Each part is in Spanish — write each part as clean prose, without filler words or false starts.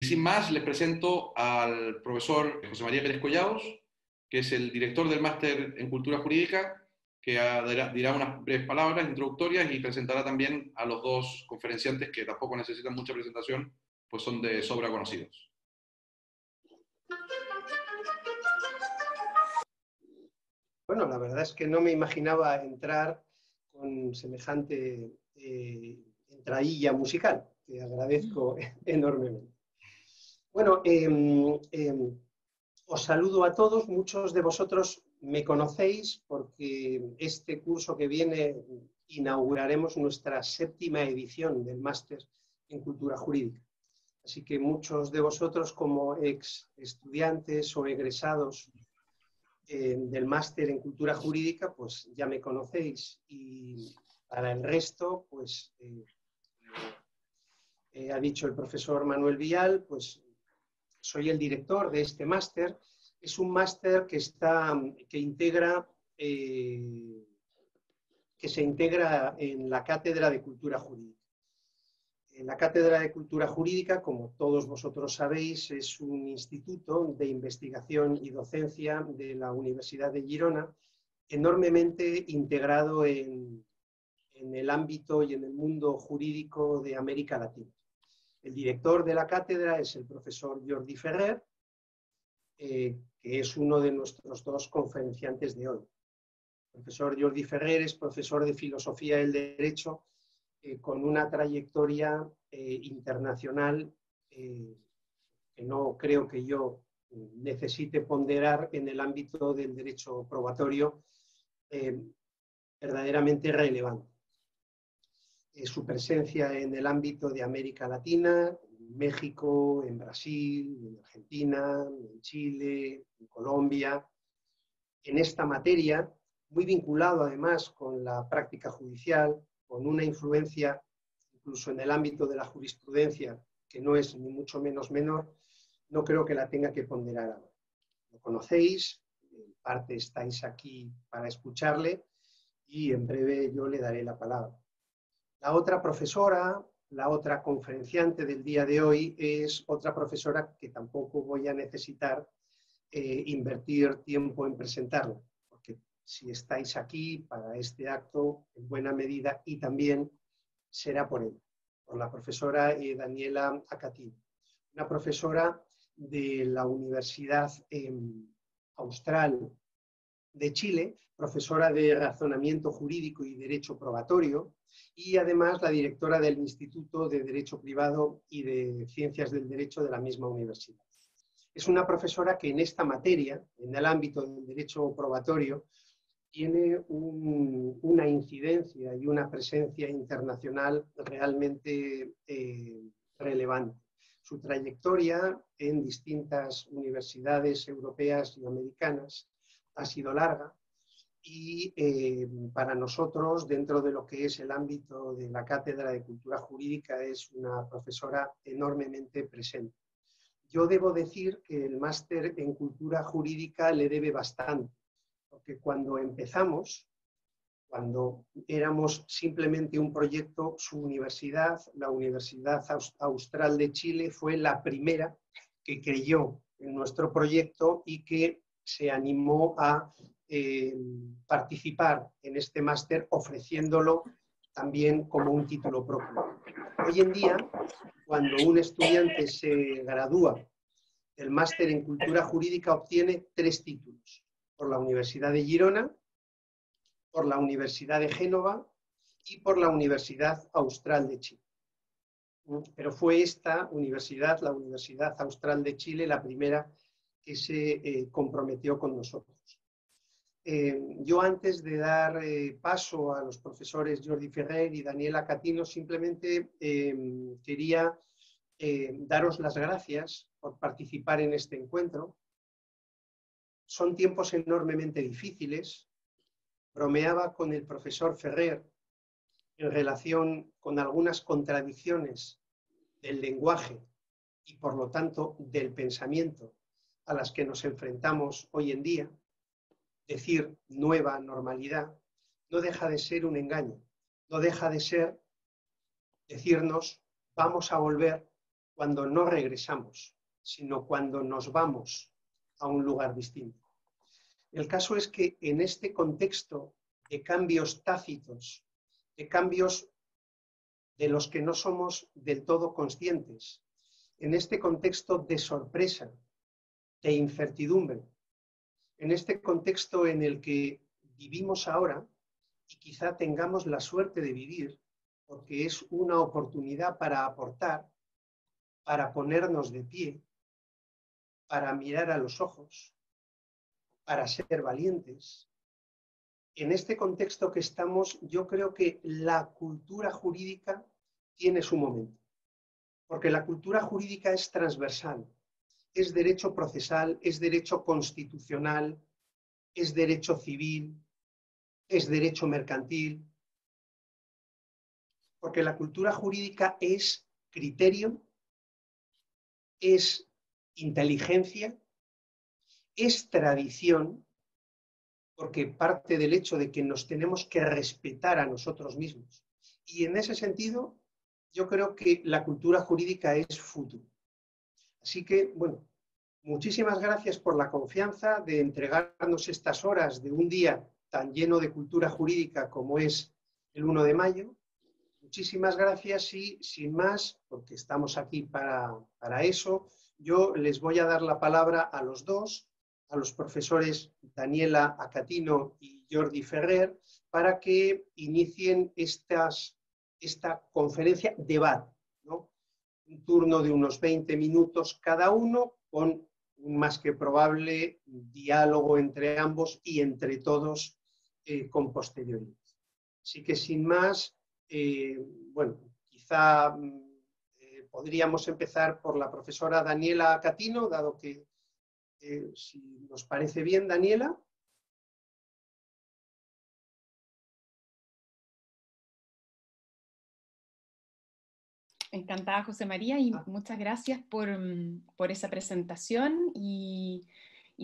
Sin más, les presento al profesor José María Pérez Collados, que es el director del Máster en Cultura Jurídica, que dirá unas breves palabras introductorias y presentará también a los dos conferenciantes que tampoco necesitan mucha presentación, pues son de sobra conocidos. Bueno, la verdad es que no me imaginaba entrar con semejante entradilla musical, que agradezco enormemente. Bueno, os saludo a todos. Muchos de vosotros me conocéis porque este curso que viene inauguraremos nuestra 7ª edición del Máster en Cultura Jurídica. Así que muchos de vosotros, como ex estudiantes o egresados del Máster en Cultura Jurídica, pues ya me conocéis, y para el resto, pues ha dicho el profesor Manuel Vial, pues soy el director de este máster. Es un máster que se integra en la Cátedra de Cultura Jurídica. La Cátedra de Cultura Jurídica, como todos vosotros sabéis, es un instituto de investigación y docencia de la Universidad de Girona, enormemente integrado en el ámbito y en el mundo jurídico de América Latina. El director de la cátedra es el profesor Jordi Ferrer, que es uno de nuestros dos conferenciantes de hoy. El profesor Jordi Ferrer es profesor de Filosofía del Derecho, con una trayectoria internacional que no creo que yo necesite ponderar en el ámbito del derecho probatorio, verdaderamente relevante. Su presencia en el ámbito de América Latina, en México, en Brasil, en Argentina, en Chile, en Colombia, en esta materia, muy vinculado además con la práctica judicial, con una influencia incluso en el ámbito de la jurisprudencia, que no es ni mucho menos menor, no creo que la tenga que ponderar ahora. Lo conocéis, en parte estáis aquí para escucharle, y en breve yo le daré la palabra. La otra profesora, la otra conferenciante del día de hoy, es otra profesora que tampoco voy a necesitar invertir tiempo en presentarla, porque si estáis aquí para este acto, en buena medida, y también será por ella, por la profesora Daniela Acatín, una profesora de la Universidad Austral de Chile, profesora de Razonamiento Jurídico y Derecho Probatorio, y además la directora del Instituto de Derecho Privado y de Ciencias del Derecho de la misma universidad. Es una profesora que en esta materia, en el ámbito del derecho probatorio, tiene una incidencia y una presencia internacional realmente relevante. Su trayectoria en distintas universidades europeas y americanas ha sido larga, y para nosotros, dentro de lo que es el ámbito de la Cátedra de Cultura Jurídica, es una profesora enormemente presente. Yo debo decir que el máster en Cultura Jurídica le debe bastante, porque cuando empezamos, cuando éramos simplemente un proyecto, su universidad, la Universidad Austral de Chile, fue la primera que creyó en nuestro proyecto y que se animó a participar en este máster, ofreciéndolo también como un título propio. Hoy en día, cuando un estudiante se gradúa del máster en Cultura Jurídica, obtiene 3 títulos: por la Universidad de Girona, por la Universidad de Génova y por la Universidad Austral de Chile. Pero fue esta universidad, la Universidad Austral de Chile, la primera que se comprometió con nosotros. Yo, antes de dar paso a los profesores Jordi Ferrer y Daniela Catino, simplemente quería daros las gracias por participar en este encuentro. Son tiempos enormemente difíciles. Bromeaba con el profesor Ferrer en relación con algunas contradicciones del lenguaje y, por lo tanto, del pensamiento a las que nos enfrentamos hoy en día. Decir nueva normalidad no deja de ser un engaño, no deja de ser decirnos vamos a volver cuando no regresamos, sino cuando nos vamos a un lugar distinto. El caso es que en este contexto de cambios tácitos, de cambios de los que no somos del todo conscientes, en este contexto de sorpresa, de incertidumbre, en este contexto en el que vivimos ahora y quizá tengamos la suerte de vivir, porque es una oportunidad para aportar, para ponernos de pie, para mirar a los ojos, para ser valientes. En este contexto que estamos, yo creo que la cultura jurídica tiene su momento, porque la cultura jurídica es transversal, es derecho procesal, es derecho constitucional, es derecho civil, es derecho mercantil, porque la cultura jurídica es criterio, es inteligencia, es tradición, porque parte del hecho de que nos tenemos que respetar a nosotros mismos. Y en ese sentido, yo creo que la cultura jurídica es futuro. Así que, bueno, muchísimas gracias por la confianza de entregarnos estas horas de un día tan lleno de cultura jurídica como es el 1 de mayo. Muchísimas gracias y, sin más, porque estamos aquí para eso, yo les voy a dar la palabra a los dos, a los profesores Daniela Acatino y Jordi Ferrer, para que inicien esta conferencia, debate, ¿no? Un turno de unos 20 minutos cada uno, con un más que probable diálogo entre ambos y entre todos con posterioridad. Así que, sin más, bueno, quizá podríamos empezar por la profesora Daniela Acatino, dado que, si nos parece bien, Daniela. Encantada, José María, y muchas gracias por esa presentación y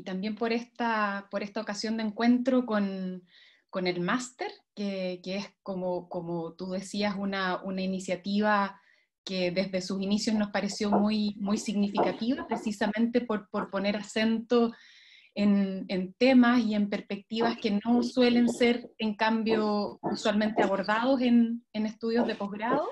también por esta ocasión de encuentro con el máster, que es, como tú decías, una iniciativa que desde sus inicios nos pareció muy significativa, precisamente por poner acento en temas y en perspectivas que no suelen ser, en cambio, usualmente abordados en estudios de posgrado.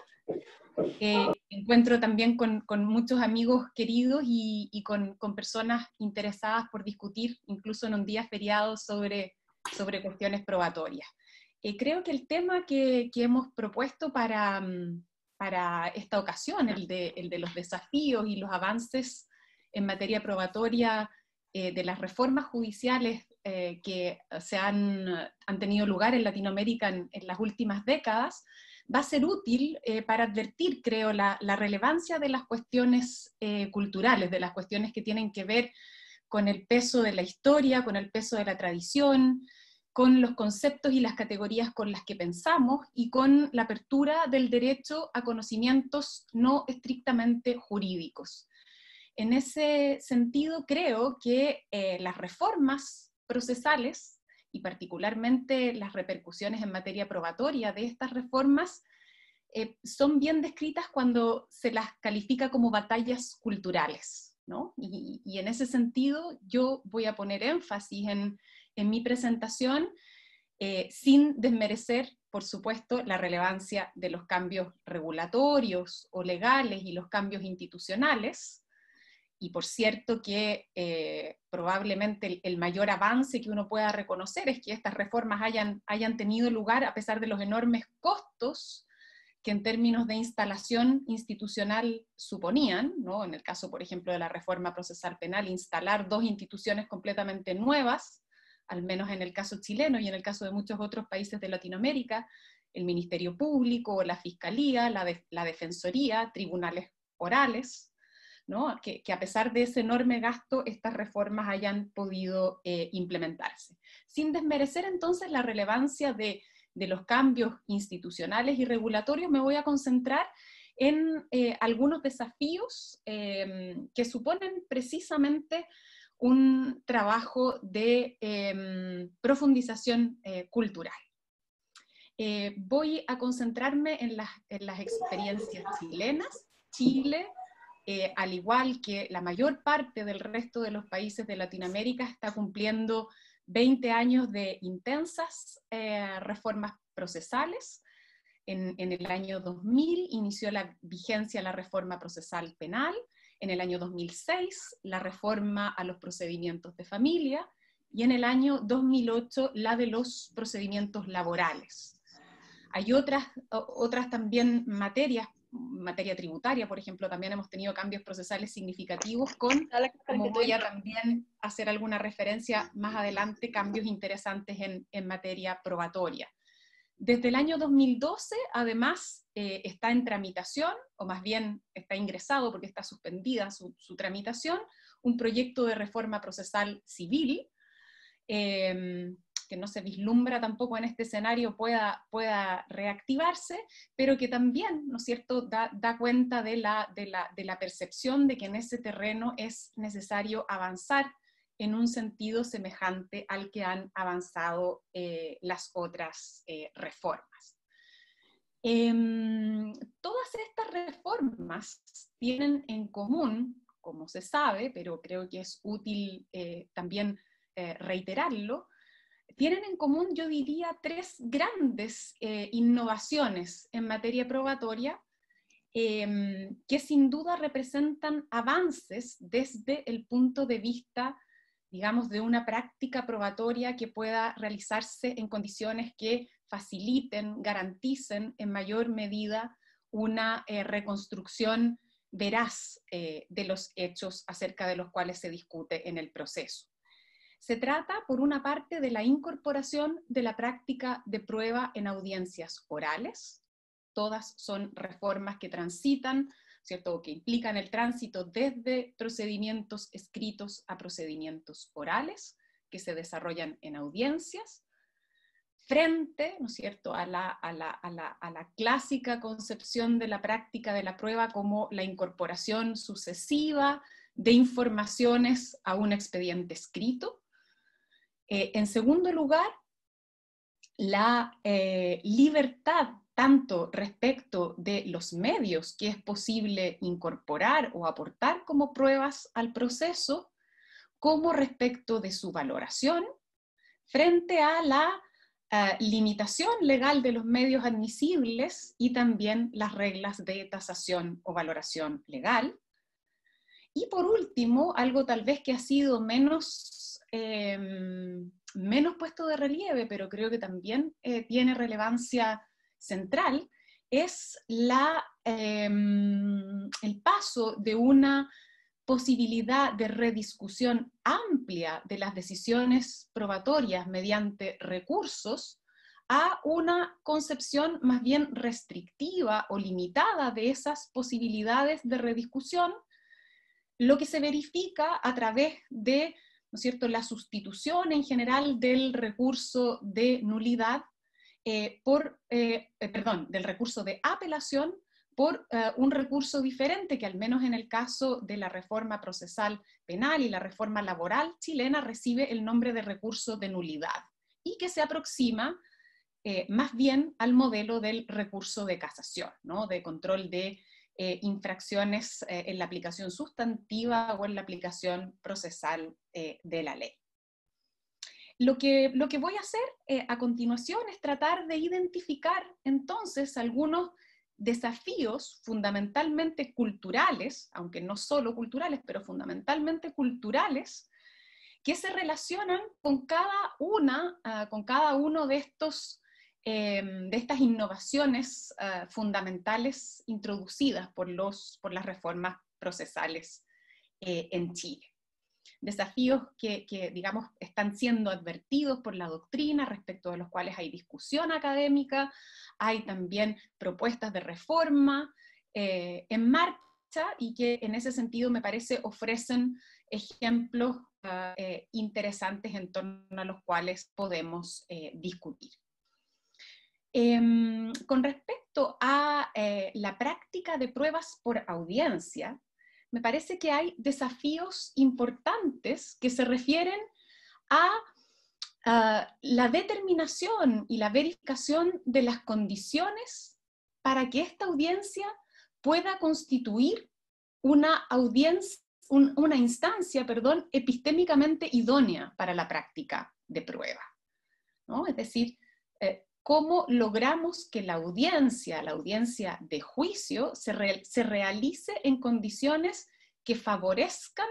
Encuentro también con muchos amigos queridos y con personas interesadas por discutir, incluso en un día feriado, sobre cuestiones probatorias. Creo que el tema que hemos propuesto para esta ocasión, el de los desafíos y los avances en materia probatoria de las reformas judiciales que han tenido lugar en Latinoamérica en las últimas décadas, va a ser útil para advertir, creo, la relevancia de las cuestiones culturales, de las cuestiones que tienen que ver con el peso de la historia, con el peso de la tradición, con los conceptos y las categorías con las que pensamos y con la apertura del derecho a conocimientos no estrictamente jurídicos. En ese sentido, creo que las reformas procesales, y particularmente las repercusiones en materia probatoria de estas reformas, son bien descritas cuando se las califica como batallas culturales, ¿no? Y en ese sentido yo voy a poner énfasis en mi presentación, sin desmerecer, por supuesto, la relevancia de los cambios regulatorios o legales y los cambios institucionales. Y por cierto que probablemente el mayor avance que uno pueda reconocer es que estas reformas hayan tenido lugar a pesar de los enormes costos que en términos de instalación institucional suponían, ¿no? En el caso, por ejemplo, de la reforma procesal penal, instalar 2 instituciones completamente nuevas, al menos en el caso chileno y en el caso de muchos otros países de Latinoamérica, el Ministerio Público, la Fiscalía, la Defensoría, tribunales orales, ¿no? Que a pesar de ese enorme gasto, estas reformas hayan podido implementarse. Sin desmerecer entonces la relevancia de los cambios institucionales y regulatorios, me voy a concentrar en algunos desafíos que suponen precisamente un trabajo de profundización cultural. Voy a concentrarme en las experiencias chilenas. Chile al igual que la mayor parte del resto de los países de Latinoamérica, está cumpliendo 20 años de intensas reformas procesales. En el año 2000 inició la vigencia la reforma procesal penal, en el año 2006 la reforma a los procedimientos de familia, y en el año 2008 la de los procedimientos laborales. Hay otras también materia tributaria, por ejemplo, también hemos tenido cambios procesales significativos con, como voy a también hacer alguna referencia más adelante, cambios interesantes en materia probatoria. Desde el año 2012, además, está en tramitación, o más bien está ingresado porque está suspendida su tramitación, un proyecto de reforma procesal civil, que no se vislumbra tampoco en este escenario pueda reactivarse, pero que también, ¿no es cierto?, da cuenta de la percepción de que en ese terreno es necesario avanzar en un sentido semejante al que han avanzado las otras reformas. Todas estas reformas tienen en común, como se sabe, pero creo que es útil también reiterarlo, tienen en común, yo diría, tres grandes innovaciones en materia probatoria que sin duda representan avances desde el punto de vista, digamos, de una práctica probatoria que pueda realizarse en condiciones que faciliten, garanticen en mayor medida una reconstrucción veraz de los hechos acerca de los cuales se discute en el proceso. Se trata, por una parte, de la incorporación de la práctica de prueba en audiencias orales. Todas son reformas que transitan, ¿cierto?, que implican el tránsito desde procedimientos escritos a procedimientos orales, que se desarrollan en audiencias, frente, ¿no es cierto?, a la clásica concepción de la práctica de la prueba como la incorporación sucesiva de informaciones a un expediente escrito. En segundo lugar, la libertad tanto respecto de los medios que es posible incorporar o aportar como pruebas al proceso, como respecto de su valoración, frente a la limitación legal de los medios admisibles y también las reglas de tasación o valoración legal. Y por último, algo tal vez que ha sido menos puesto de relieve, pero creo que también tiene relevancia central, es el paso de una posibilidad de rediscusión amplia de las decisiones probatorias mediante recursos a una concepción más bien restrictiva o limitada de esas posibilidades de rediscusión, lo que se verifica a través de, ¿no es cierto?, la sustitución en general del recurso de nulidad del recurso de apelación por un recurso diferente que, al menos en el caso de la reforma procesal penal y la reforma laboral chilena, recibe el nombre de recurso de nulidad y que se aproxima más bien al modelo del recurso de casación, ¿no?, de control de infracciones en la aplicación sustantiva o en la aplicación procesal de la ley. Lo que voy a hacer a continuación es tratar de identificar entonces algunos desafíos fundamentalmente culturales, aunque no solo culturales, pero fundamentalmente culturales, que se relacionan con cada uno de estas innovaciones fundamentales introducidas por las reformas procesales en Chile. Desafíos que, digamos, están siendo advertidos por la doctrina, respecto de los cuales hay discusión académica, hay también propuestas de reforma en marcha, y que en ese sentido me parece ofrecen ejemplos interesantes en torno a los cuales podemos discutir. Con respecto a la práctica de pruebas por audiencia, me parece que hay desafíos importantes que se refieren a la determinación y la verificación de las condiciones para que esta audiencia pueda constituir una instancia, perdón, epistémicamente idónea para la práctica de prueba, ¿no? Es decir, cómo logramos que la audiencia de juicio, se realice en condiciones que favorezcan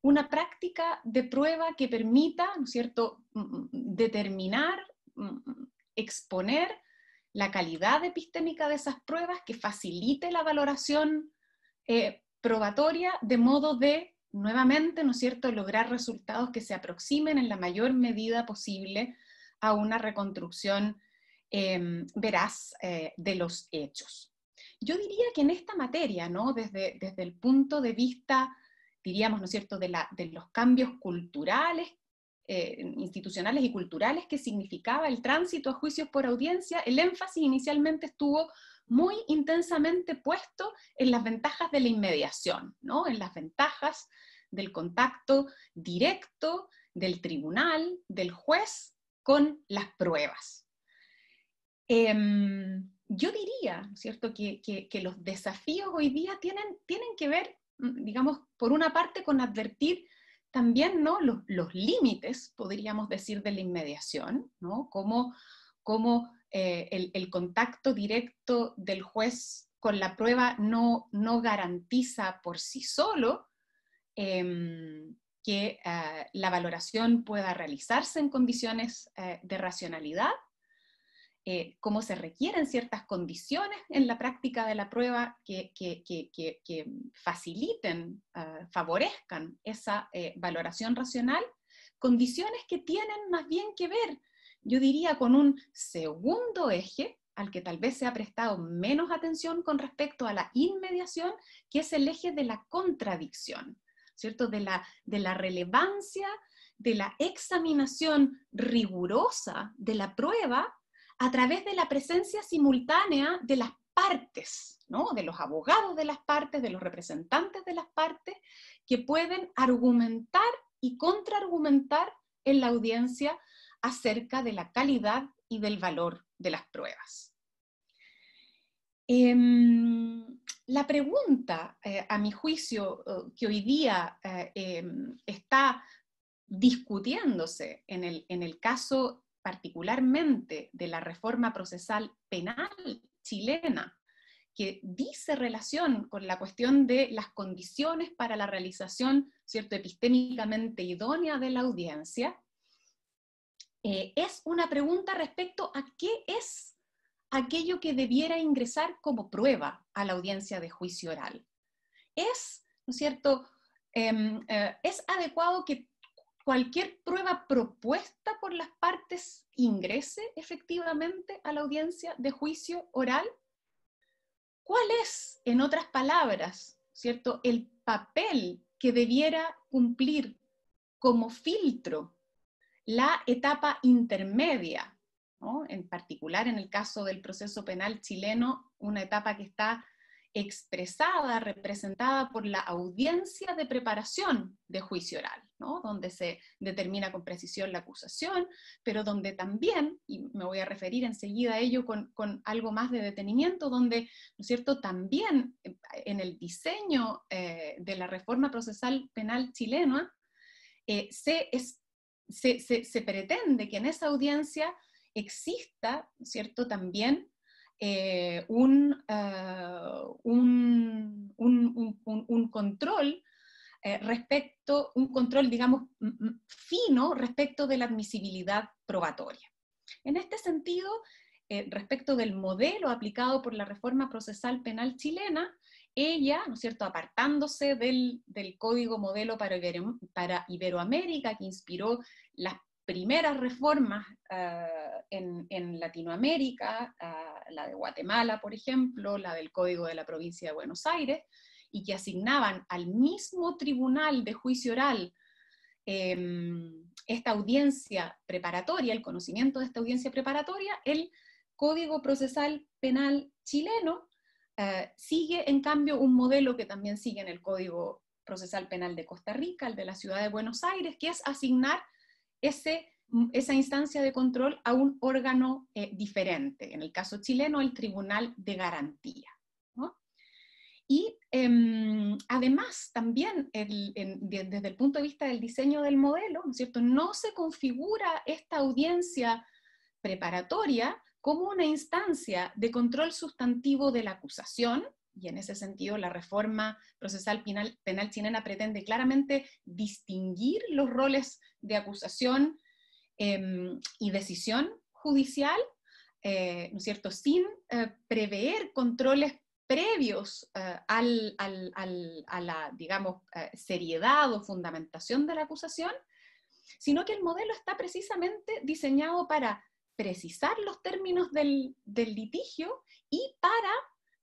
una práctica de prueba que permita, ¿no es cierto?, determinar, exponer la calidad epistémica de esas pruebas, que facilite la valoración probatoria, de modo de, nuevamente, ¿no es cierto?, lograr resultados que se aproximen en la mayor medida posible a una reconstrucción veraz de los hechos. Yo diría que en esta materia, ¿no?, desde el punto de vista, diríamos, ¿no es cierto?, de los cambios culturales, institucionales y culturales que significaba el tránsito a juicios por audiencia, el énfasis inicialmente estuvo muy intensamente puesto en las ventajas de la inmediación, ¿no?, en las ventajas del contacto directo del tribunal, del juez, con las pruebas. Yo diría, ¿no es cierto?, que los desafíos hoy día tienen que ver, digamos, por una parte con advertir también, ¿no?, los límites, podríamos decir, de la inmediación, ¿no?, como el contacto directo del juez con la prueba no garantiza por sí solo que la valoración pueda realizarse en condiciones de racionalidad, cómo se requieren ciertas condiciones en la práctica de la prueba que faciliten, favorezcan esa valoración racional, condiciones que tienen más bien que ver, yo diría, con un segundo eje, al que tal vez se ha prestado menos atención con respecto a la inmediación, que es el eje de la contradicción, ¿cierto?, de la relevancia, de la examinación rigurosa de la prueba, a través de la presencia simultánea de las partes, ¿no?, de los abogados de las partes, de los representantes de las partes, que pueden argumentar y contraargumentar en la audiencia acerca de la calidad y del valor de las pruebas. La pregunta, a mi juicio, que hoy día está discutiéndose en el caso particularmente de la reforma procesal penal chilena, que dice relación con la cuestión de las condiciones para la realización, ¿cierto?, epistémicamente idónea de la audiencia, es una pregunta respecto a qué es aquello que debiera ingresar como prueba a la audiencia de juicio oral. Es, ¿no es cierto?, es adecuado que cualquier prueba propuesta por las partes ingrese efectivamente a la audiencia de juicio oral. ¿Cuál es, en otras palabras, ¿cierto?, el papel que debiera cumplir como filtro la etapa intermedia, ¿no?, en particular en el caso del proceso penal chileno, una etapa que está expresada, representada por la audiencia de preparación de juicio oral, ¿no?, donde se determina con precisión la acusación, pero donde también, y me voy a referir enseguida a ello con algo más de detenimiento, donde, ¿no es cierto?, también en el diseño de la reforma procesal penal chilena se pretende que en esa audiencia exista, ¿no es cierto?, también un control un control, digamos, fino respecto de la admisibilidad probatoria. En este sentido, respecto del modelo aplicado por la reforma procesal penal chilena, ella, ¿no es cierto?, apartándose del Código Modelo para Iberoamérica, que inspiró las primeras reformas en Latinoamérica, la de Guatemala, por ejemplo, la del Código de la Provincia de Buenos Aires, y que asignaban al mismo tribunal de juicio oral esta audiencia preparatoria, el conocimiento de esta audiencia preparatoria, el Código Procesal Penal chileno sigue, en cambio, un modelo que también sigue en el Código Procesal Penal de Costa Rica, el de la Ciudad de Buenos Aires, que es asignar esa instancia de control a un órgano diferente, en el caso chileno, el Tribunal de Garantía, ¿no? Y además también desde el punto de vista del diseño del modelo, ¿no es cierto?, no se configura esta audiencia preparatoria como una instancia de control sustantivo de la acusación, y en ese sentido la reforma procesal penal chilena pretende claramente distinguir los roles de acusación y decisión judicial, ¿no es cierto?, sin prever controles previos a la, digamos, seriedad o fundamentación de la acusación, sino que el modelo está precisamente diseñado para precisar los términos del litigio y para,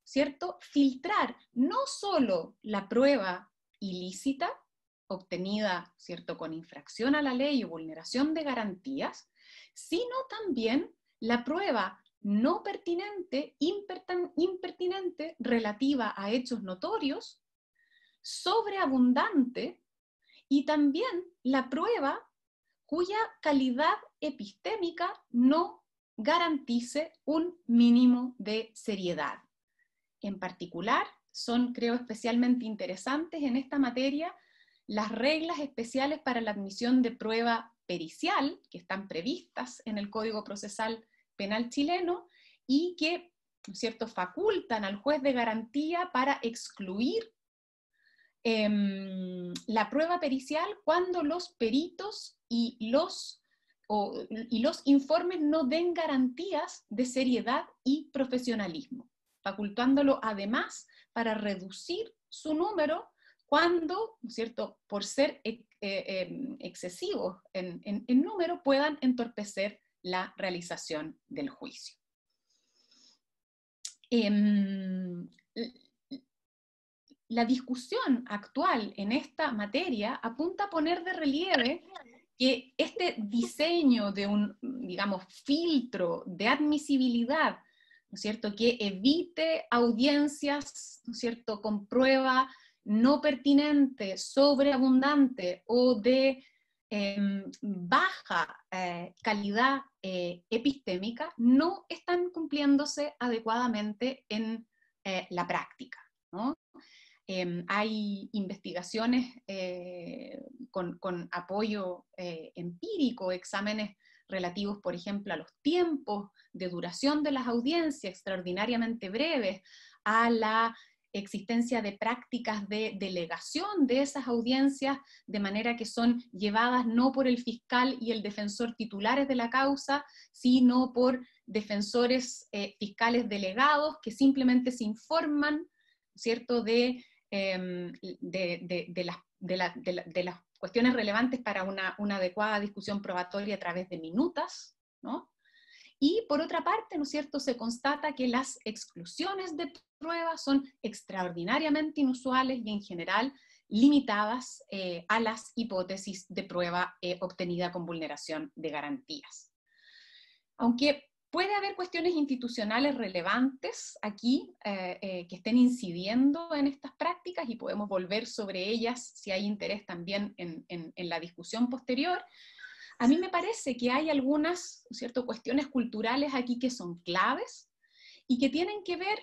¿cierto?, filtrar no solo la prueba ilícita, obtenida, ¿cierto?, con infracción a la ley o vulneración de garantías, sino también la prueba no pertinente, impertinente, relativa a hechos notorios, sobreabundante, y también la prueba cuya calidad epistémica no garantice un mínimo de seriedad. En particular, son, creo, especialmente interesantes en esta materia las reglas especiales para la admisión de prueba pericial, que están previstas en el Código Procesal Penal chileno, y que, ¿no es cierto?, facultan al juez de garantía para excluir la prueba pericial cuando los peritos y los informes no den garantías de seriedad y profesionalismo, facultándolo además para reducir su número cuando, ¿no es cierto?, por ser excesivos en número, puedan entorpecer la realización del juicio. La discusión actual en esta materia apunta a poner de relieve que este diseño de un, digamos, filtro de admisibilidad, ¿no es cierto?, que evite audiencias, ¿no es cierto?, con prueba no pertinente, sobreabundante o de baja calidad epistémica, no están cumpliéndose adecuadamente en la práctica, ¿no? Hay investigaciones con apoyo empírico, exámenes relativos, por ejemplo, a los tiempos de duración de las audiencias extraordinariamente breves, a la existencia de prácticas de delegación de esas audiencias, de manera que son llevadas no por el fiscal y el defensor titulares de la causa, sino por defensores fiscales delegados que simplemente se informan, ¿cierto?, de las cuestiones relevantes para una adecuada discusión probatoria a través de minutas, ¿no? Y por otra parte, ¿no es cierto?, se constata que las exclusiones de pruebas son extraordinariamente inusuales y en general limitadas a las hipótesis de prueba obtenida con vulneración de garantías. Aunque puede haber cuestiones institucionales relevantes aquí que estén incidiendo en estas prácticas y podemos volver sobre ellas si hay interés también en la discusión posterior, a mí me parece que hay algunas, ¿cierto?, cuestiones culturales aquí que son claves y que tienen que ver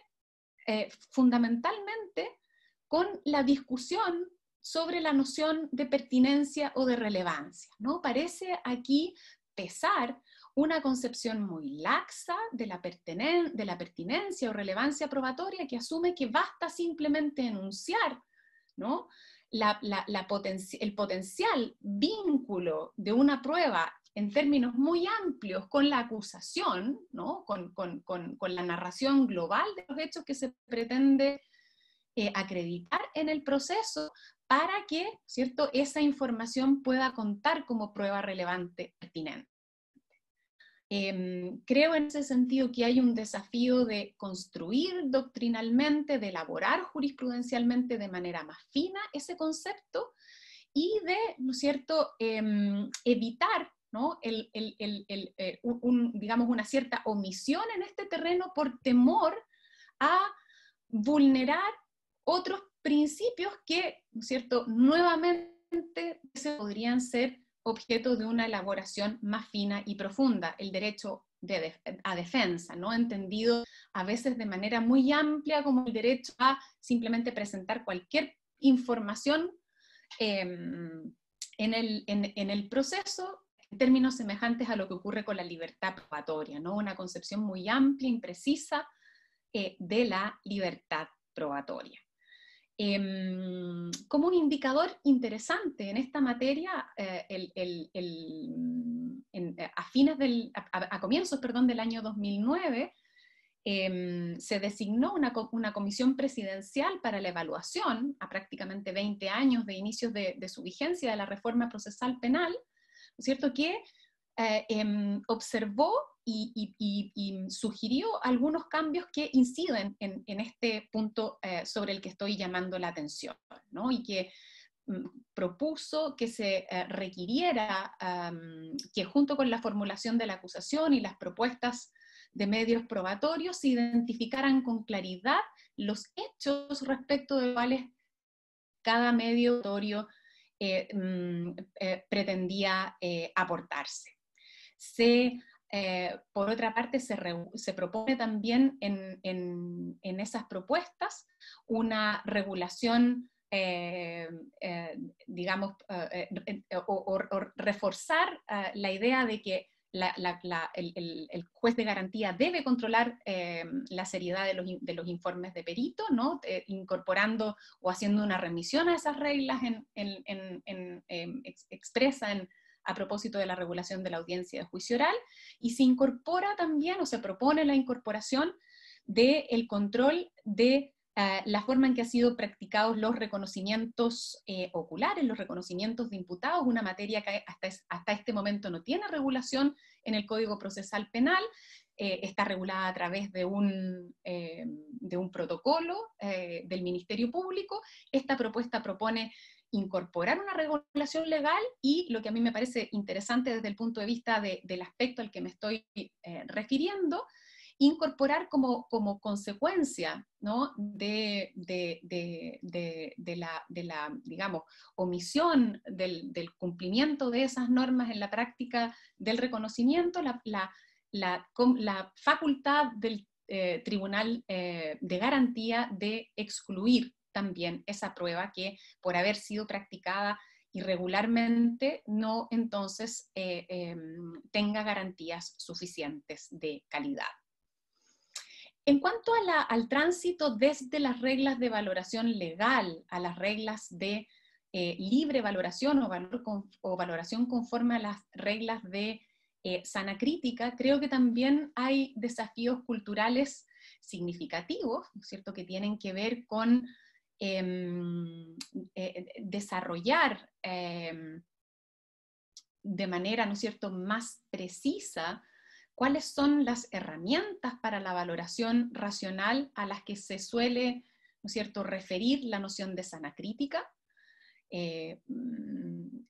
fundamentalmente con la discusión sobre la noción de pertinencia o de relevancia, ¿no? Parece aquí pesar una concepción muy laxa de la pertinencia o relevancia probatoria que asume que basta simplemente enunciar, ¿no?, el potencial vínculo de una prueba en términos muy amplios con la acusación, ¿no?, con la narración global de los hechos que se pretende acreditar en el proceso para que, ¿cierto?, esa información pueda contar como prueba relevante pertinente. Creo en ese sentido que hay un desafío de construir doctrinalmente, de elaborar jurisprudencialmente de manera más fina ese concepto y de, ¿no es cierto?, evitar, ¿no?, digamos, una cierta omisión en este terreno por temor a vulnerar otros principios que, ¿no es cierto?, nuevamente podrían ser objeto de una elaboración más fina y profunda. El derecho a defensa, ¿no? Entendido a veces de manera muy amplia como el derecho a simplemente presentar cualquier información en el proceso, en términos semejantes a lo que ocurre con la libertad probatoria, ¿no? Una concepción muy amplia, imprecisa de la libertad probatoria. Como un indicador interesante en esta materia, a comienzos del año 2009, se designó una comisión presidencial para la evaluación, a prácticamente 20 años de inicios de su vigencia de la reforma procesal penal, ¿no es cierto?, que observó y sugirió algunos cambios que inciden en este punto sobre el que estoy llamando la atención, ¿no? Y que propuso que se requiriera que junto con la formulación de la acusación y las propuestas de medios probatorios se identificaran con claridad los hechos respecto de cuales cada medio probatorio pretendía aportarse. Por otra parte, se propone también en esas propuestas una regulación, digamos, o reforzar la idea de que el juez de garantía debe controlar la seriedad de los informes de perito, ¿no? Incorporando o haciendo una remisión a esas reglas expresa a propósito de la regulación de la audiencia de juicio oral, y se incorpora también, o se propone la incorporación del control de la forma en que han sido practicados los reconocimientos oculares, los reconocimientos de imputados, una materia que hasta este momento no tiene regulación en el Código Procesal Penal, está regulada a través de un protocolo del Ministerio Público. Esta propuesta propone incorporar una regulación legal y, lo que a mí me parece interesante desde el punto de vista del aspecto al que me estoy refiriendo, incorporar como consecuencia, ¿no?, de la digamos, omisión del cumplimiento de esas normas en la práctica del reconocimiento, la facultad del Tribunal de Garantía de excluir también esa prueba que, por haber sido practicada irregularmente, no entonces tenga garantías suficientes de calidad. En cuanto al tránsito desde las reglas de valoración legal a las reglas de libre valoración o valoración conforme a las reglas de sana crítica, creo que también hay desafíos culturales significativos, ¿no es cierto?, que tienen que ver con desarrollar de manera, ¿no es cierto?, más precisa cuáles son las herramientas para la valoración racional a las que se suele, ¿no es cierto?, referir la noción de sana crítica.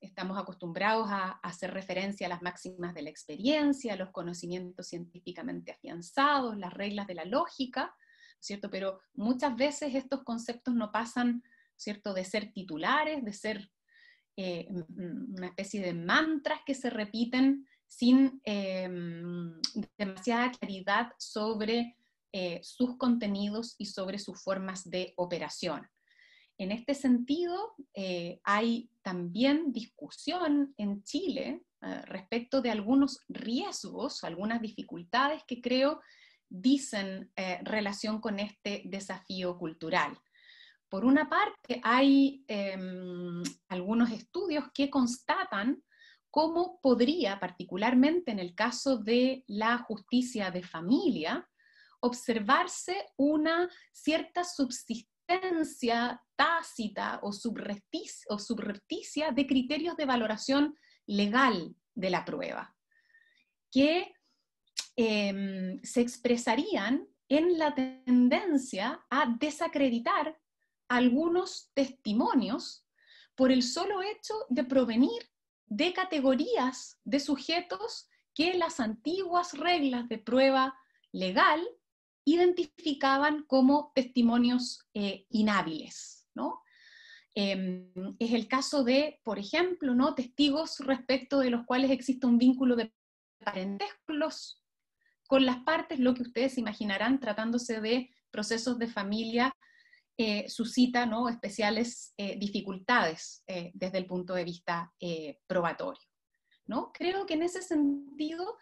Estamos acostumbrados a hacer referencia a las máximas de la experiencia, a los conocimientos científicamente afianzados, las reglas de la lógica, ¿cierto? Pero muchas veces estos conceptos no pasan, ¿cierto?, de ser titulares, de ser una especie de mantras que se repiten sin demasiada claridad sobre sus contenidos y sobre sus formas de operación. En este sentido, hay también discusión en Chile respecto de algunos riesgos, algunas dificultades que creo dicen relación con este desafío cultural. Por una parte, hay algunos estudios que constatan cómo podría, particularmente en el caso de la justicia de familia, observarse una cierta subsistencia tácita o subrepticia de criterios de valoración legal de la prueba, que se expresarían en la tendencia a desacreditar algunos testimonios por el solo hecho de provenir de categorías de sujetos que las antiguas reglas de prueba legal identificaban como testimonios inhábiles, ¿no? Es el caso de, por ejemplo, ¿no?, testigos respecto de los cuales existe un vínculo de parentesco con los con las partes, lo que ustedes imaginarán, tratándose de procesos de familia, suscita, ¿no?, especiales dificultades desde el punto de vista probatorio, ¿no? Creo que en ese sentido,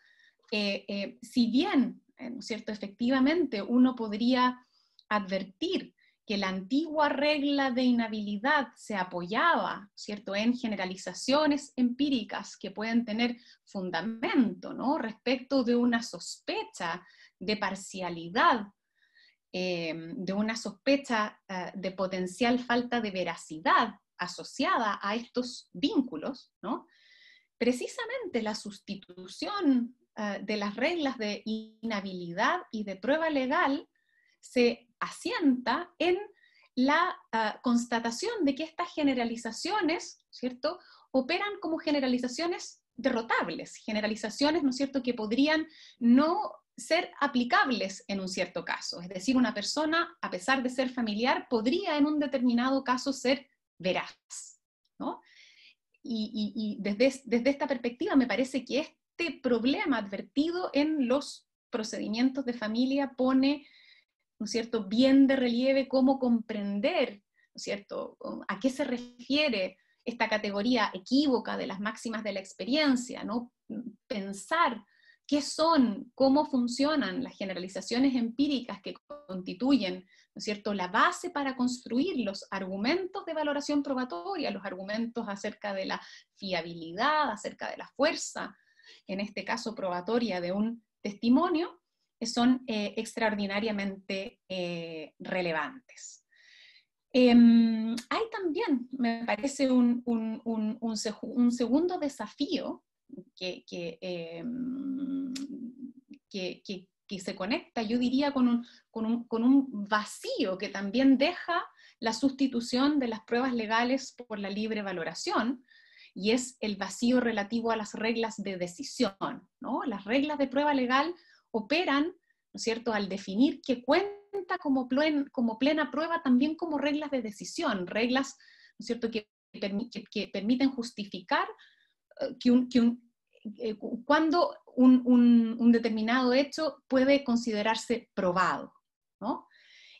si bien, ¿no es cierto?, efectivamente uno podría advertir que la antigua regla de inhabilidad se apoyaba, ¿cierto?, en generalizaciones empíricas que pueden tener fundamento, ¿no?, respecto de una sospecha de parcialidad, de una sospecha de potencial falta de veracidad asociada a estos vínculos, ¿no? Precisamente la sustitución de las reglas de inhabilidad y de prueba legal se asienta en la constatación de que estas generalizaciones, ¿cierto?, operan como generalizaciones derrotables, generalizaciones, ¿no es cierto?, que podrían no ser aplicables en un cierto caso. Es decir, una persona, a pesar de ser familiar, podría en un determinado caso ser veraz, ¿no? Y desde esta perspectiva me parece que este problema advertido en los procedimientos de familia pone, ¿no es cierto?, bien de relieve cómo comprender, ¿no es cierto?, a qué se refiere esta categoría equívoca de las máximas de la experiencia, ¿no? Pensar qué son, cómo funcionan las generalizaciones empíricas que constituyen, ¿no es cierto?, la base para construir los argumentos de valoración probatoria, los argumentos acerca de la fiabilidad, acerca de la fuerza, en este caso probatoria de un testimonio, son extraordinariamente relevantes. Hay también, me parece, un segundo desafío que se conecta, yo diría, con un vacío que también deja la sustitución de las pruebas legales por la libre valoración, y es el vacío relativo a las reglas de decisión, ¿no? Las reglas de prueba legal operan, ¿no es cierto?, al definir que cuenta como plena prueba también como reglas de decisión, reglas, ¿no es cierto?, que permiten justificar cuando un determinado hecho puede considerarse probado, ¿no?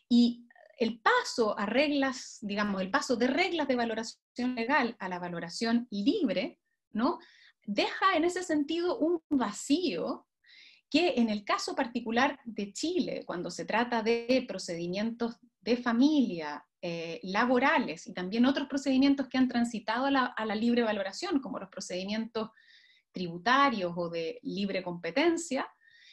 Y el paso a reglas, digamos, el paso de reglas de valoración legal a la valoración libre, ¿no?, deja en ese sentido un vacío que en el caso particular de Chile, cuando se trata de procedimientos de familia, laborales y también otros procedimientos que han transitado a la libre valoración, como los procedimientos tributarios o de libre competencia,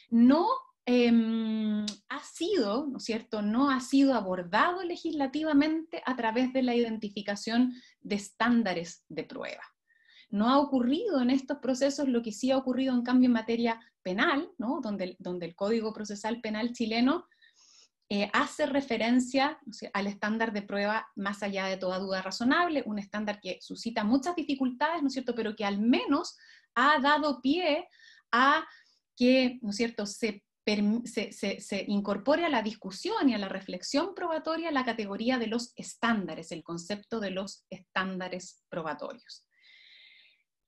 no ha sido, ¿no es cierto?, no ha sido abordado legislativamente a través de la identificación de estándares de prueba. No ha ocurrido en estos procesos lo que sí ha ocurrido en cambio en materia penal, ¿no?, donde el Código Procesal Penal chileno hace referencia, ¿no sé?, al estándar de prueba más allá de toda duda razonable, un estándar que suscita muchas dificultades, ¿no es cierto?, pero que al menos ha dado pie a que, ¿no es cierto?, se incorpore a la discusión y a la reflexión probatoria la categoría de los estándares, el concepto de los estándares probatorios.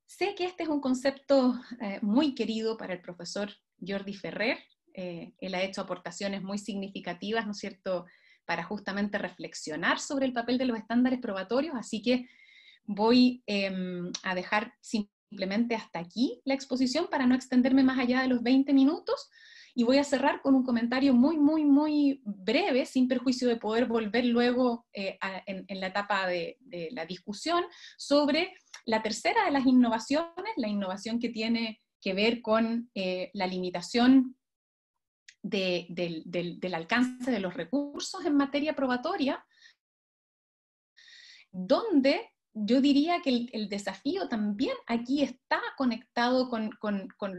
Sé que este es un concepto muy querido para el profesor Jordi Ferrer. Él ha hecho aportaciones muy significativas, ¿no es cierto?, para justamente reflexionar sobre el papel de los estándares probatorios, así que voy a dejar simplemente hasta aquí la exposición para no extenderme más allá de los 20 minutos, y voy a cerrar con un comentario muy breve, sin perjuicio de poder volver luego en la etapa de la discusión, sobre la tercera de las innovaciones, la innovación que tiene que ver con la limitación del alcance de los recursos en materia probatoria, donde yo diría que el desafío también aquí está conectado con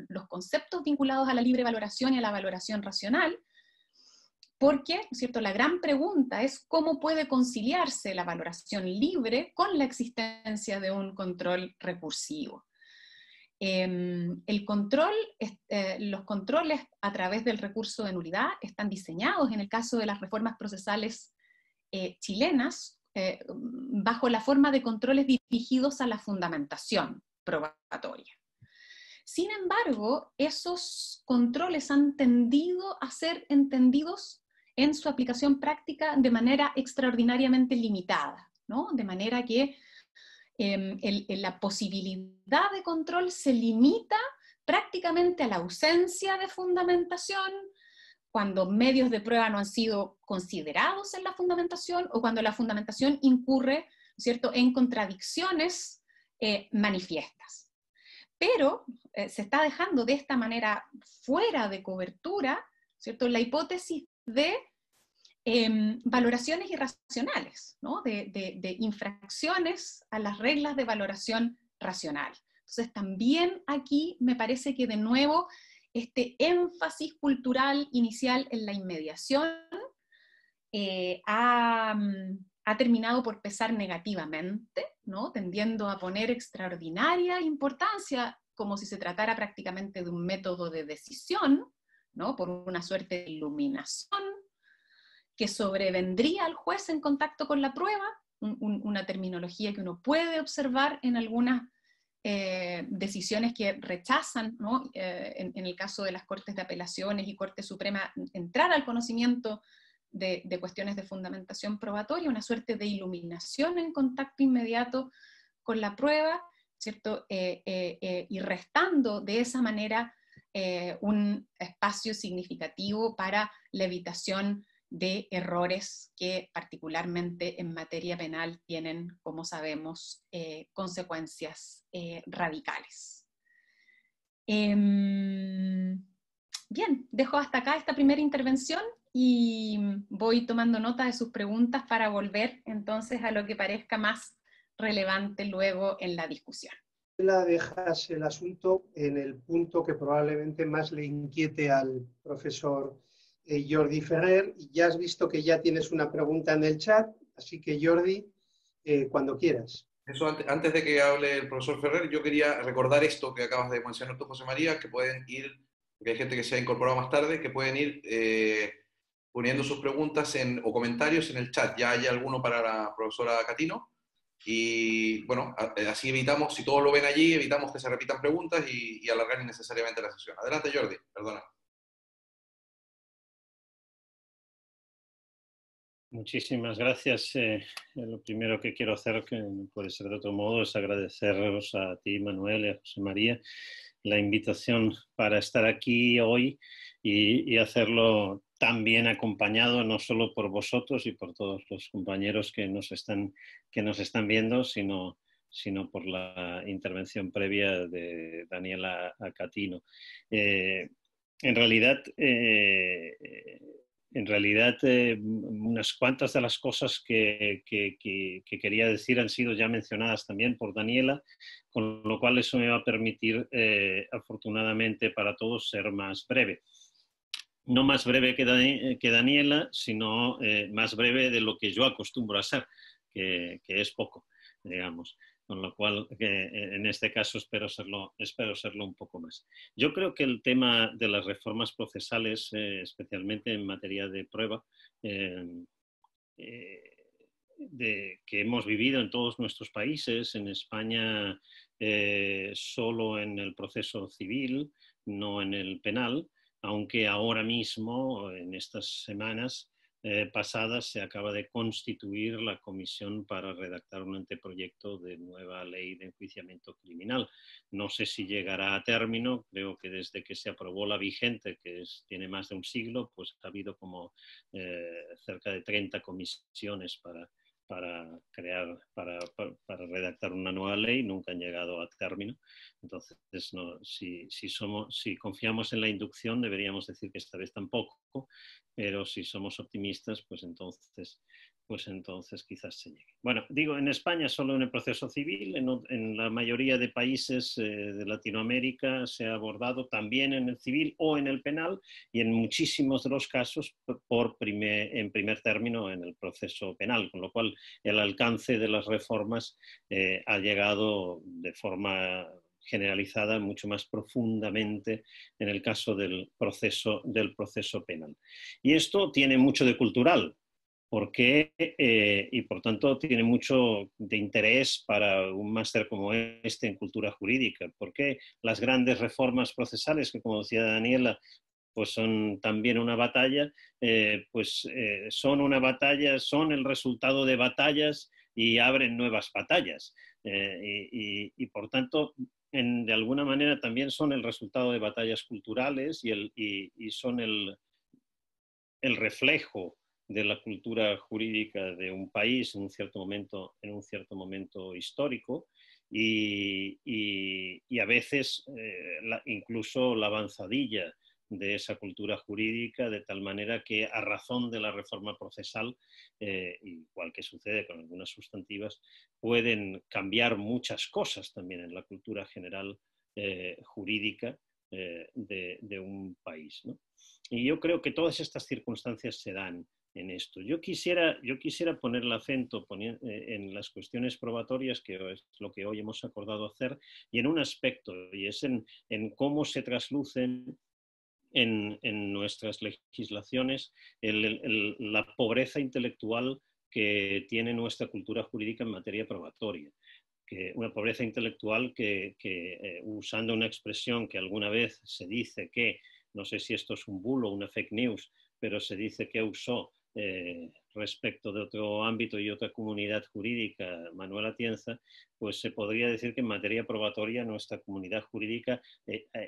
los conceptos vinculados a la libre valoración y a la valoración racional, porque, ¿no es cierto?, la gran pregunta es cómo puede conciliarse la valoración libre con la existencia de un control recursivo. Los controles a través del recurso de nulidad están diseñados, en el caso de las reformas procesales chilenas, bajo la forma de controles dirigidos a la fundamentación probatoria. Sin embargo, esos controles han tendido a ser entendidos en su aplicación práctica de manera extraordinariamente limitada, ¿no? De manera que la posibilidad de control se limita prácticamente a la ausencia de fundamentación, cuando medios de prueba no han sido considerados en la fundamentación o cuando la fundamentación incurre, ¿cierto?, en contradicciones manifiestas. Pero se está dejando de esta manera fuera de cobertura, ¿cierto?, la hipótesis de valoraciones irracionales, ¿no? de infracciones a las reglas de valoración racional. Entonces también aquí me parece que de nuevo este énfasis cultural inicial en la inmediación ha terminado por pesar negativamente, ¿no? Tendiendo a poner extraordinaria importancia, como si se tratara prácticamente de un método de decisión, ¿no? Por una suerte de iluminación que sobrevendría al juez en contacto con la prueba, una terminología que uno puede observar en algunas decisiones que rechazan, ¿no? En el caso de las Cortes de Apelaciones y Corte Suprema, entrar al conocimiento de cuestiones de fundamentación probatoria, una suerte de iluminación en contacto inmediato con la prueba, ¿cierto? Y restando de esa manera un espacio significativo para la evitación de errores que particularmente en materia penal tienen, como sabemos, consecuencias radicales. Bien, dejo hasta acá esta primera intervención y voy tomando nota de sus preguntas para volver entonces a lo que parezca más relevante luego en la discusión. Dejas el asunto en el punto que probablemente más le inquiete al profesor Jordi Ferrer. Ya has visto que ya tienes una pregunta en el chat, así que Jordi, cuando quieras. Eso antes de que hable el profesor Ferrer, yo quería recordar esto que acabas de mencionar tú, José María, que pueden ir, porque hay gente que se ha incorporado más tarde, que pueden ir poniendo sus preguntas o comentarios en el chat. Ya hay alguno para la profesora Catino. Y bueno, así evitamos, si todos lo ven allí, evitamos que se repitan preguntas y alargar innecesariamente la sesión. Adelante, Jordi, perdona. Muchísimas gracias. Lo primero que quiero hacer, que no puede ser de otro modo, es agradeceros a ti, Manuel, y a José María, la invitación para estar aquí hoy y hacerlo también acompañado no solo por vosotros y por todos los compañeros que nos están viendo, sino por la intervención previa de Daniela Catino. En realidad, unas cuantas de las cosas que quería decir han sido ya mencionadas también por Daniela, con lo cual eso me va a permitir, afortunadamente para todos, ser más breve. No más breve que Daniela, sino más breve de lo que yo acostumbro a ser, que es poco, digamos. Con lo cual, en este caso espero serlo un poco más. Yo creo que el tema de las reformas procesales, especialmente en materia de prueba, que hemos vivido en todos nuestros países, en España solo en el proceso civil, no en el penal, aunque ahora mismo, en estas semanas pasadas, se acaba de constituir la comisión para redactar un anteproyecto de nueva ley de enjuiciamiento criminal. No sé si llegará a término, creo que desde que se aprobó la vigente, que tiene más de un siglo, pues ha habido como cerca de 30 comisiones para redactar una nueva ley, nunca han llegado a término. Entonces, no, si confiamos en la inducción, deberíamos decir que esta vez tampoco, pero si somos optimistas, pues entonces quizás se llegue. Bueno, digo, en España solo en el proceso civil, en la mayoría de países de Latinoamérica se ha abordado también en el civil o en el penal, y en muchísimos de los casos en primer término en el proceso penal, con lo cual el alcance de las reformas ha llegado de forma generalizada mucho más profundamente en el caso del proceso penal. Y esto tiene mucho de cultural, y por tanto tiene mucho de interés para un máster como este en cultura jurídica. ¿Por qué las grandes reformas procesales, que como decía Daniela, pues son también una batalla, son una batalla, son el resultado de batallas y abren nuevas batallas. Y por tanto, de alguna manera también son el resultado de batallas culturales y son el reflejo de la cultura jurídica de un país en un cierto momento histórico y a veces incluso la avanzadilla de esa cultura jurídica, de tal manera que a razón de la reforma procesal, igual que sucede con algunas sustantivas, pueden cambiar muchas cosas también en la cultura general jurídica de un país, ¿no? Y yo creo que todas estas circunstancias se dan en esto. Yo quisiera poner el acento en las cuestiones probatorias, que es lo que hoy hemos acordado hacer, y en un aspecto, y es en cómo se traslucen en nuestras legislaciones la pobreza intelectual que tiene nuestra cultura jurídica en materia probatoria. Una pobreza intelectual que usando una expresión que alguna vez se dice que, no sé si esto es un bulo o una fake news, pero se dice que usó respecto de otro ámbito y otra comunidad jurídica, Manuel Atienza, pues se podría decir que en materia probatoria nuestra comunidad jurídica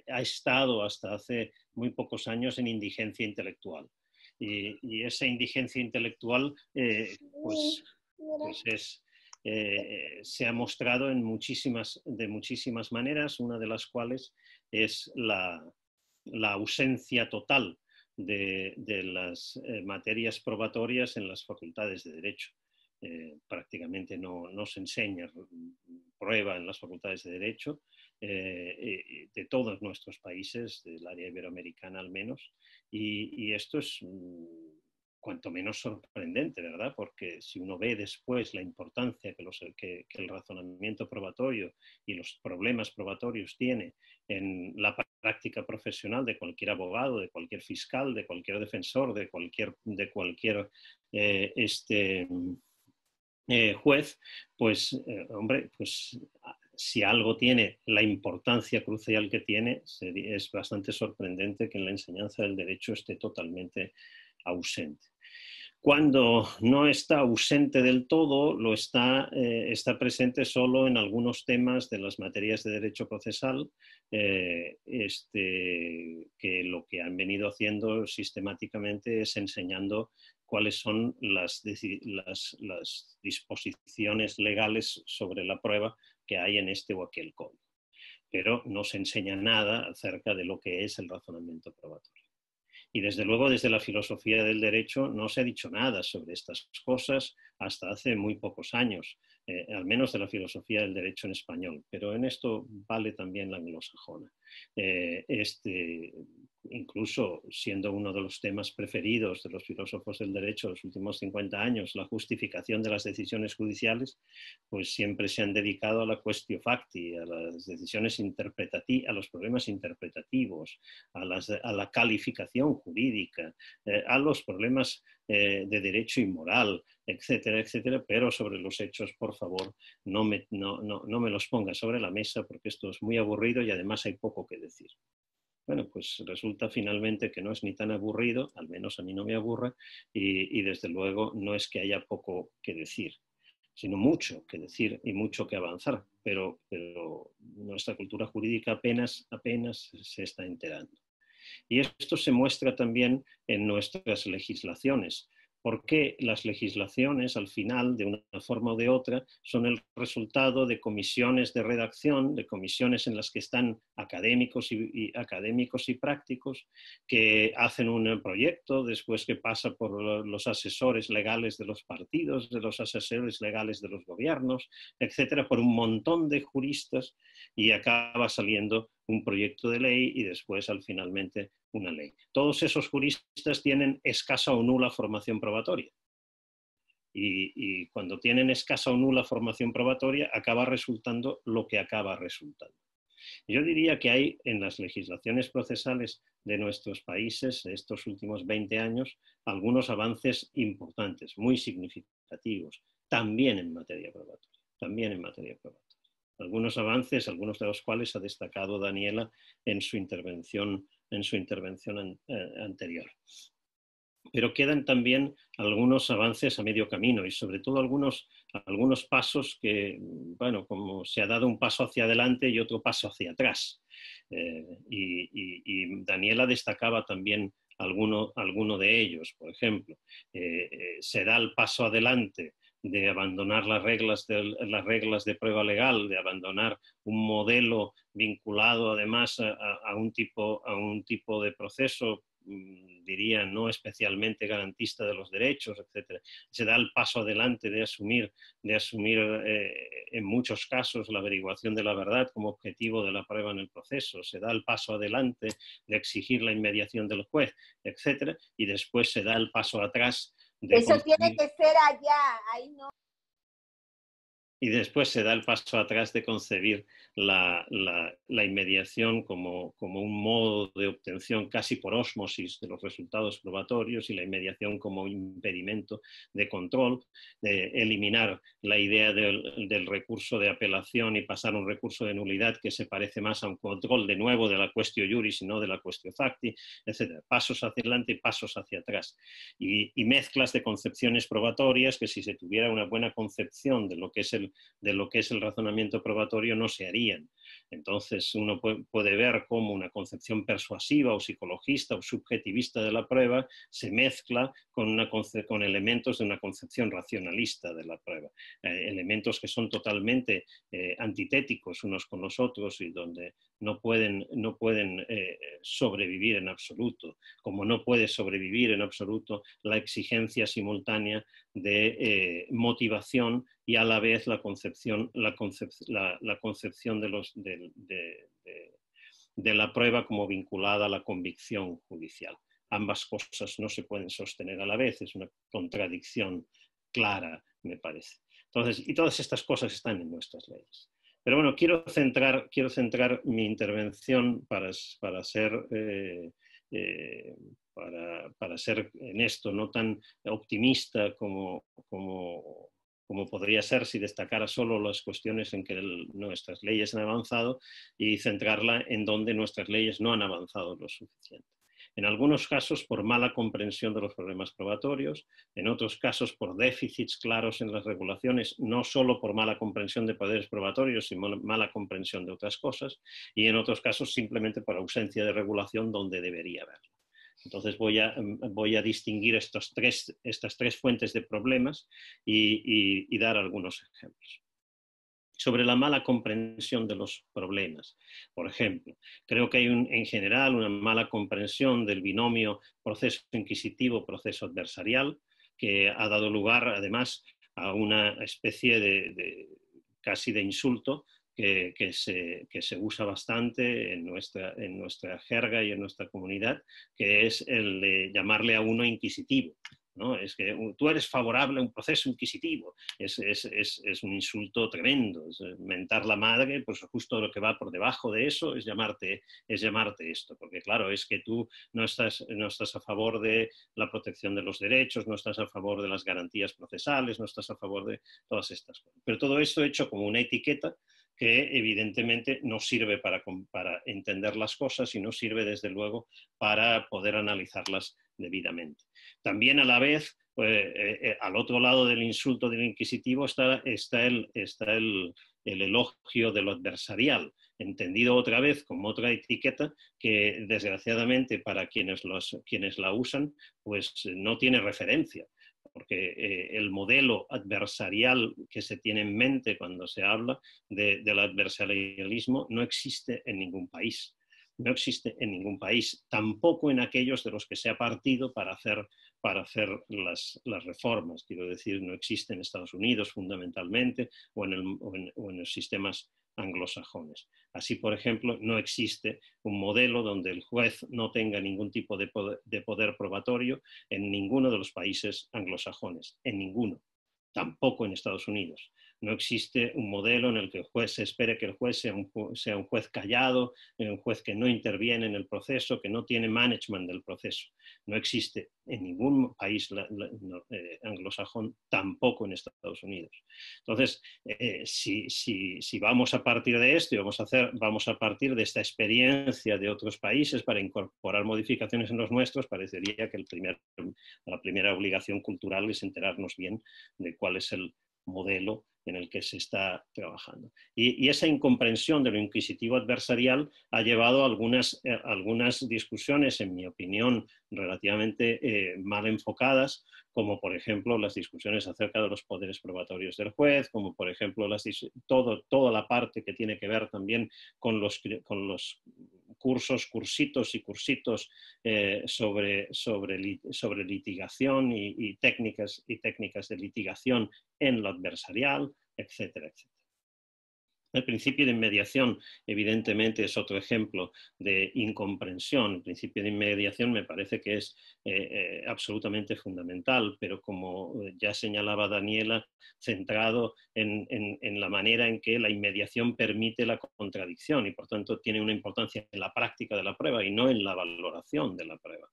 ha estado hasta hace muy pocos años en indigencia intelectual. Y esa indigencia intelectual se ha mostrado de muchísimas maneras, una de las cuales es la ausencia total de las materias probatorias en las facultades de Derecho. Prácticamente no se enseña prueba en las facultades de Derecho de todos nuestros países, del área iberoamericana al menos, y esto es cuanto menos sorprendente, ¿verdad? Porque si uno ve después la importancia que el razonamiento probatorio y los problemas probatorios tiene en la práctica profesional de cualquier abogado, de cualquier fiscal, de cualquier defensor, de cualquier juez, pues, hombre, pues si algo tiene la importancia crucial que tiene, es bastante sorprendente que en la enseñanza del derecho esté totalmente ausente. Cuando no está ausente del todo, está presente solo en algunos temas de las materias de derecho procesal, que lo que han venido haciendo sistemáticamente es enseñando cuáles son las disposiciones legales sobre la prueba que hay en este o aquel código. Pero no se enseña nada acerca de lo que es el razonamiento probatorio. Y desde luego desde la filosofía del derecho no se ha dicho nada sobre estas cosas hasta hace muy pocos años, al menos de la filosofía del derecho en español, pero en esto vale también la anglosajona. Incluso siendo uno de los temas preferidos de los filósofos del derecho de los últimos 50 años, la justificación de las decisiones judiciales, pues siempre se han dedicado a la quaestio facti, a las decisiones interpretativas, a los problemas interpretativos, a la calificación jurídica, a los problemas de derecho y moral, etcétera, etcétera, pero sobre los hechos, por favor, no me los ponga sobre la mesa porque esto es muy aburrido y además hay poco que decir. Bueno, pues resulta finalmente que no es ni tan aburrido, al menos a mí no me aburre, y desde luego no es que haya poco que decir, sino mucho que decir y mucho que avanzar, pero nuestra cultura jurídica apenas se está enterando. Y esto se muestra también en nuestras legislaciones, porque las legislaciones, al final, de una forma o de otra, son el resultado de comisiones de redacción, de comisiones en las que están académicos y prácticos, que hacen un proyecto, después que pasa por los asesores legales de los partidos, de los asesores legales de los gobiernos, etcétera, por un montón de juristas, y acaba saliendo un proyecto de ley y después, finalmente, una ley. Todos esos juristas tienen escasa o nula formación probatoria. Y cuando tienen escasa o nula formación probatoria, acaba resultando lo que acaba resultando. Yo diría que hay en las legislaciones procesales de nuestros países, de estos últimos 20 años, algunos avances importantes, muy significativos, también en materia probatoria, también en materia probatoria. Algunos avances, algunos de los cuales ha destacado Daniela en su intervención anterior. Pero quedan también algunos avances a medio camino y sobre todo algunos pasos que, bueno, como se ha dado un paso hacia adelante y otro paso hacia atrás. Y Daniela destacaba también alguno de ellos. Por ejemplo, se da el paso adelante de abandonar las reglas de prueba legal, de abandonar un modelo vinculado además a un tipo de proceso, diría, no especialmente garantista de los derechos, etc. Se da el paso adelante de asumir en muchos casos la averiguación de la verdad como objetivo de la prueba en el proceso. Se da el paso adelante de exigir la inmediación del juez, etc. Y después se da el paso atrás de eso tiene que ser allá, ahí no. Y después se da el paso atrás de concebir la inmediación como un modo de obtención casi por ósmosis de los resultados probatorios y la inmediación como impedimento de control, de eliminar la idea del recurso de apelación y pasar a un recurso de nulidad que se parece más a un control de nuevo de la quaestio iuris y no de la quaestio facti, etc. Pasos hacia adelante y pasos hacia atrás. Y mezclas de concepciones probatorias que si se tuviera una buena concepción de lo que es el razonamiento probatorio no se harían. Entonces uno puede ver cómo una concepción persuasiva o psicologista o subjetivista de la prueba se mezcla con elementos de una concepción racionalista de la prueba, elementos que son totalmente antitéticos unos con los otros y donde no pueden sobrevivir en absoluto, como no puede sobrevivir en absoluto la exigencia simultánea de motivación y a la vez la concepción de la prueba como vinculada a la convicción judicial. Ambas cosas no se pueden sostener a la vez, es una contradicción clara, me parece. Entonces, y todas estas cosas están en nuestras leyes. Pero bueno, quiero centrar mi intervención para ser en esto no tan optimista como podría ser si destacara solo las cuestiones en que nuestras leyes han avanzado y centrarla en donde nuestras leyes no han avanzado lo suficiente. En algunos casos por mala comprensión de los problemas probatorios, en otros casos por déficits claros en las regulaciones, no solo por mala comprensión de poderes probatorios, sino mala comprensión de otras cosas, y en otros casos simplemente por ausencia de regulación donde debería haberla. Entonces voy a distinguir estas tres fuentes de problemas y dar algunos ejemplos. Sobre la mala comprensión de los problemas. Por ejemplo, creo que hay en general una mala comprensión del binomio proceso inquisitivo-proceso adversarial, que ha dado lugar además a una especie casi de insulto que se usa bastante en nuestra jerga y en nuestra comunidad, que es el de llamarle a uno inquisitivo, ¿no? Es que tú eres favorable a un proceso inquisitivo. Es un insulto tremendo. Es mentar la madre, pues justo lo que va por debajo de eso es llamarte esto. Porque claro, es que tú no estás a favor de la protección de los derechos, no estás a favor de las garantías procesales, no estás a favor de todas estas cosas. Pero todo esto hecho como una etiqueta que evidentemente no sirve para entender las cosas y no sirve desde luego para poder analizarlas debidamente. También a la vez, al otro lado del insulto del inquisitivo está el elogio de lo adversarial, entendido otra vez como otra etiqueta que desgraciadamente para quienes la usan pues no tiene referencia. Porque el modelo adversarial que se tiene en mente cuando se habla del adversarialismo no existe en ningún país. No existe en ningún país, tampoco en aquellos de los que se ha partido para hacer las reformas. Quiero decir, no existe en Estados Unidos fundamentalmente o en los sistemas anglosajones. Así, por ejemplo, no existe un modelo donde el juez no tenga ningún tipo de poder probatorio en ninguno de los países anglosajones, en ninguno, tampoco en Estados Unidos. No existe un modelo en el que el juez se espere que el juez sea un juez callado, un juez que no interviene en el proceso, que no tiene management del proceso. No existe en ningún país anglosajón, tampoco en Estados Unidos. Entonces, si vamos a partir de esto y vamos a partir de esta experiencia de otros países para incorporar modificaciones en los nuestros, parecería que la primera obligación cultural es enterarnos bien de cuál es el modelo en el que se está trabajando. Y esa incomprensión de lo inquisitivo adversarial ha llevado a algunas discusiones, en mi opinión, relativamente mal enfocadas, como por ejemplo las discusiones acerca de los poderes probatorios del juez, como por ejemplo toda la parte que tiene que ver también con los cursitos sobre litigación y técnicas de litigación en lo adversarial, etcétera, etcétera. El principio de inmediación, evidentemente, es otro ejemplo de incomprensión. El principio de inmediación me parece que es absolutamente fundamental, pero como ya señalaba Daniela, centrado en la manera en que la inmediación permite la contradicción y, por tanto, tiene una importancia en la práctica de la prueba y no en la valoración de la prueba.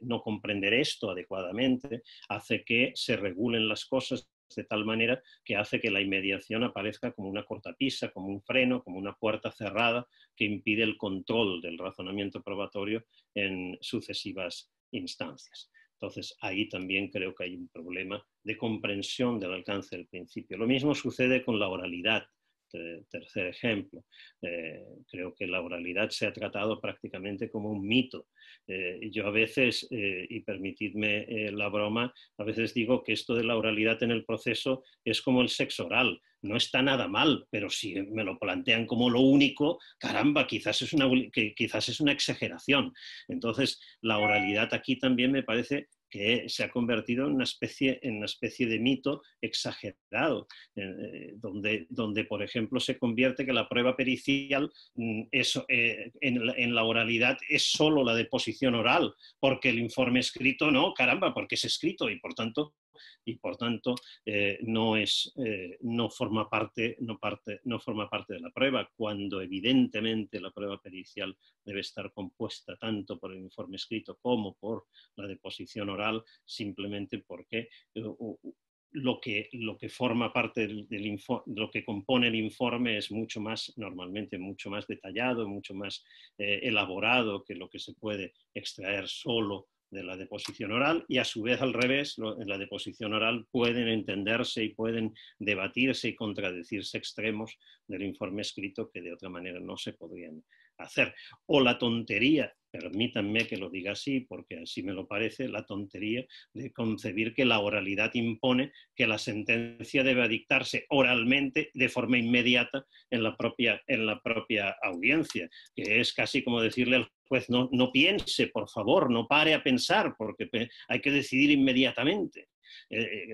No comprender esto adecuadamente hace que se regulen las cosas de tal manera que hace que la inmediación aparezca como una cortapisa, como un freno, como una puerta cerrada que impide el control del razonamiento probatorio en sucesivas instancias. Entonces, ahí también creo que hay un problema de comprensión del alcance del principio. Lo mismo sucede con la oralidad. Tercer ejemplo, creo que la oralidad se ha tratado prácticamente como un mito. Yo a veces, y permitidme la broma, a veces digo que esto de la oralidad en el proceso es como el sexo oral. No está nada mal, pero si me lo plantean como lo único, caramba, quizás es una exageración. Entonces, la oralidad aquí también me parece que se ha convertido en una especie de mito exagerado, donde, por ejemplo, se convierte que la prueba pericial en la oralidad es solo la deposición oral, porque el informe escrito no, caramba, porque es escrito y por tanto no forma parte de la prueba, cuando evidentemente la prueba pericial debe estar compuesta tanto por el informe escrito como por la deposición oral, simplemente porque lo que forma parte lo que compone el informe es normalmente mucho más detallado, mucho más elaborado que lo que se puede extraer solo de la deposición oral, y a su vez al revés, en la deposición oral pueden entenderse y pueden debatirse y contradecirse extremos del informe escrito que de otra manera no se podrían hacer. O la tontería, permítanme que lo diga así porque así me lo parece, la tontería de concebir que la oralidad impone que la sentencia debe dictarse oralmente de forma inmediata en la propia audiencia, que es casi como decirle al juez no piense, por favor, no pare a pensar porque hay que decidir inmediatamente.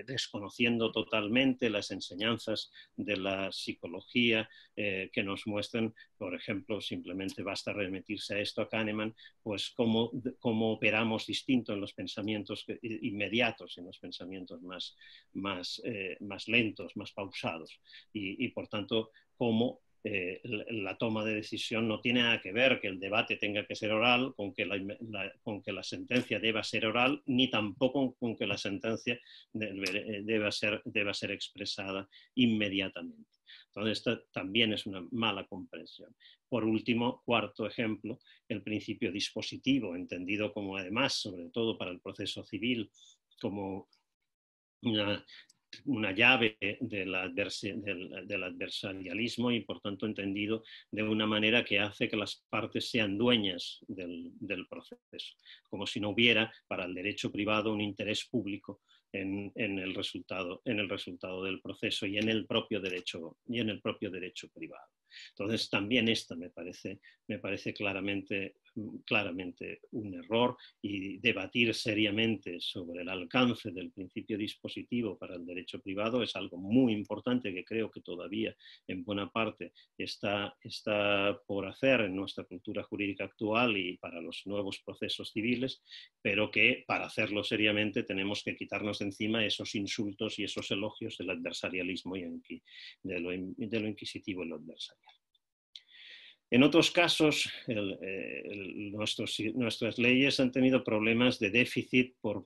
Desconociendo totalmente las enseñanzas de la psicología que nos muestran, por ejemplo, simplemente basta remitirse a esto, a Kahneman, pues cómo operamos distinto en los pensamientos inmediatos, en los pensamientos más lentos, más pausados, y por tanto, cómo la toma de decisión no tiene nada que ver que el debate tenga que ser oral con que la sentencia deba ser oral, ni tampoco con que la sentencia deba ser expresada inmediatamente. Entonces, esta también es una mala comprensión. Por último, cuarto ejemplo, el principio dispositivo, entendido como además, sobre todo para el proceso civil, como una llave del adversarialismo y por tanto entendido de una manera que hace que las partes sean dueñas del proceso, como si no hubiera para el derecho privado un interés público en el resultado del proceso y en el propio derecho privado. Entonces, también esta me parece claramente un error, y debatir seriamente sobre el alcance del principio dispositivo para el derecho privado es algo muy importante que creo que todavía en buena parte está por hacer en nuestra cultura jurídica actual y para los nuevos procesos civiles, pero que para hacerlo seriamente tenemos que quitarnos de encima esos insultos y esos elogios del adversarialismo y de lo inquisitivo y lo adversarial. En otros casos, nuestras leyes han tenido problemas de déficit por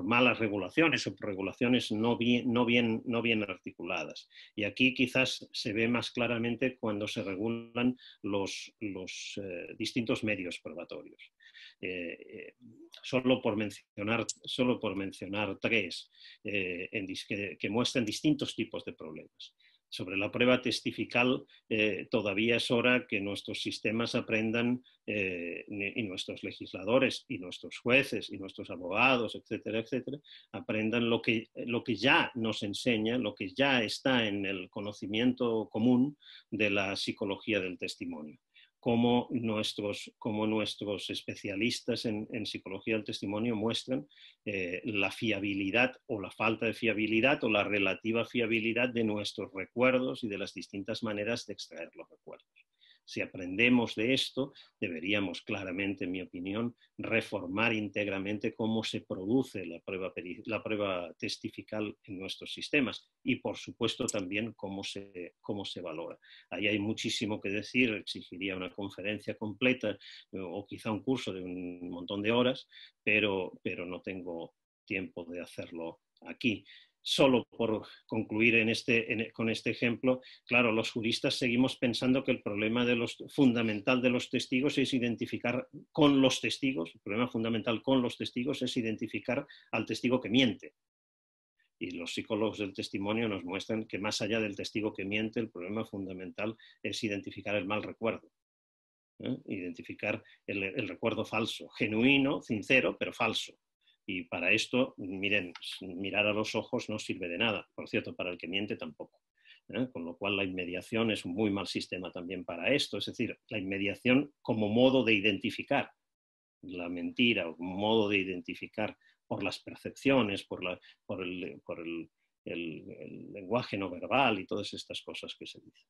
malas regulaciones o por regulaciones no bien articuladas. Y aquí quizás se ve más claramente cuando se regulan los distintos medios probatorios. Solo por mencionar tres que muestran distintos tipos de problemas. Sobre la prueba testifical, todavía es hora que nuestros sistemas aprendan, y nuestros legisladores, y nuestros jueces, y nuestros abogados, etcétera, etcétera, aprendan lo que ya nos enseña, lo que ya está en el conocimiento común de la psicología del testimonio. Como nuestros especialistas en psicología del testimonio muestran la fiabilidad o la falta de fiabilidad o la relativa fiabilidad de nuestros recuerdos y de las distintas maneras de extraer los recuerdos. Si aprendemos de esto, deberíamos claramente, en mi opinión, reformar íntegramente cómo se produce la prueba testifical en nuestros sistemas y, por supuesto, también cómo se valora. Ahí hay muchísimo que decir, exigiría una conferencia completa o quizá un curso de un montón de horas, pero no tengo tiempo de hacerlo aquí. Solo por concluir con este ejemplo, claro, los juristas seguimos pensando que el problema fundamental de los testigos es identificar con los testigos, el problema fundamental con los testigos es identificar al testigo que miente. Y los psicólogos del testimonio nos muestran que más allá del testigo que miente, el problema fundamental es identificar el mal recuerdo. Identificar el recuerdo falso, genuino, sincero, pero falso. Y para esto, miren, mirar a los ojos no sirve de nada. Por cierto, para el que miente tampoco. Con lo cual la inmediación es un muy mal sistema también para esto. Es decir, la inmediación como modo de identificar la mentira, o como modo de identificar por las percepciones, por el lenguaje no verbal y todas estas cosas que se dicen.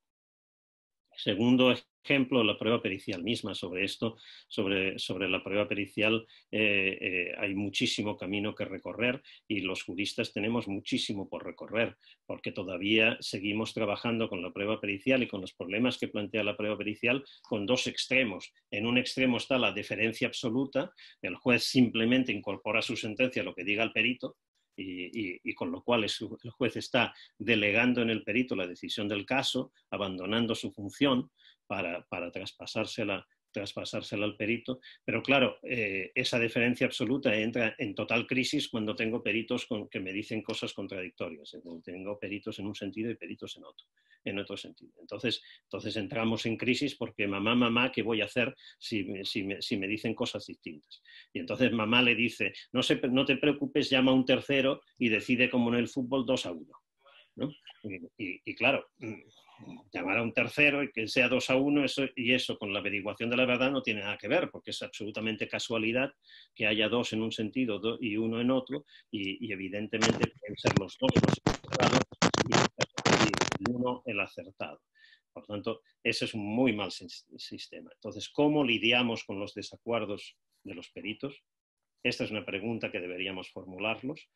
Segundo ejemplo, la prueba pericial misma. Sobre esto, sobre la prueba pericial, hay muchísimo camino que recorrer y los juristas tenemos muchísimo por recorrer, porque todavía seguimos trabajando con la prueba pericial y con los problemas que plantea la prueba pericial con dos extremos. En un extremo está la deferencia absoluta, el juez simplemente incorpora a su sentencia lo que diga el perito, y con lo cual el juez está delegando en el perito la decisión del caso, abandonando su función para traspasársela al perito. Pero claro, esa deferencia absoluta entra en total crisis cuando tengo peritos que me dicen cosas contradictorias. Tengo peritos en un sentido y peritos en otro sentido. Entonces entramos en crisis porque mamá, ¿qué voy a hacer si me dicen cosas distintas? Y entonces mamá le dice, no te preocupes, llama a un tercero y decide como en el fútbol 2-1. ¿No? Y claro, llamar a un tercero y que sea 2-1, eso con la averiguación de la verdad no tiene nada que ver, porque es absolutamente casualidad que haya dos en un sentido y uno en otro, y evidentemente pueden ser los dos los equivocados y uno el acertado. Por tanto, ese es un muy mal sistema. Entonces, ¿cómo lidiamos con los desacuerdos de los peritos? Esta es una pregunta que deberíamos formularnos,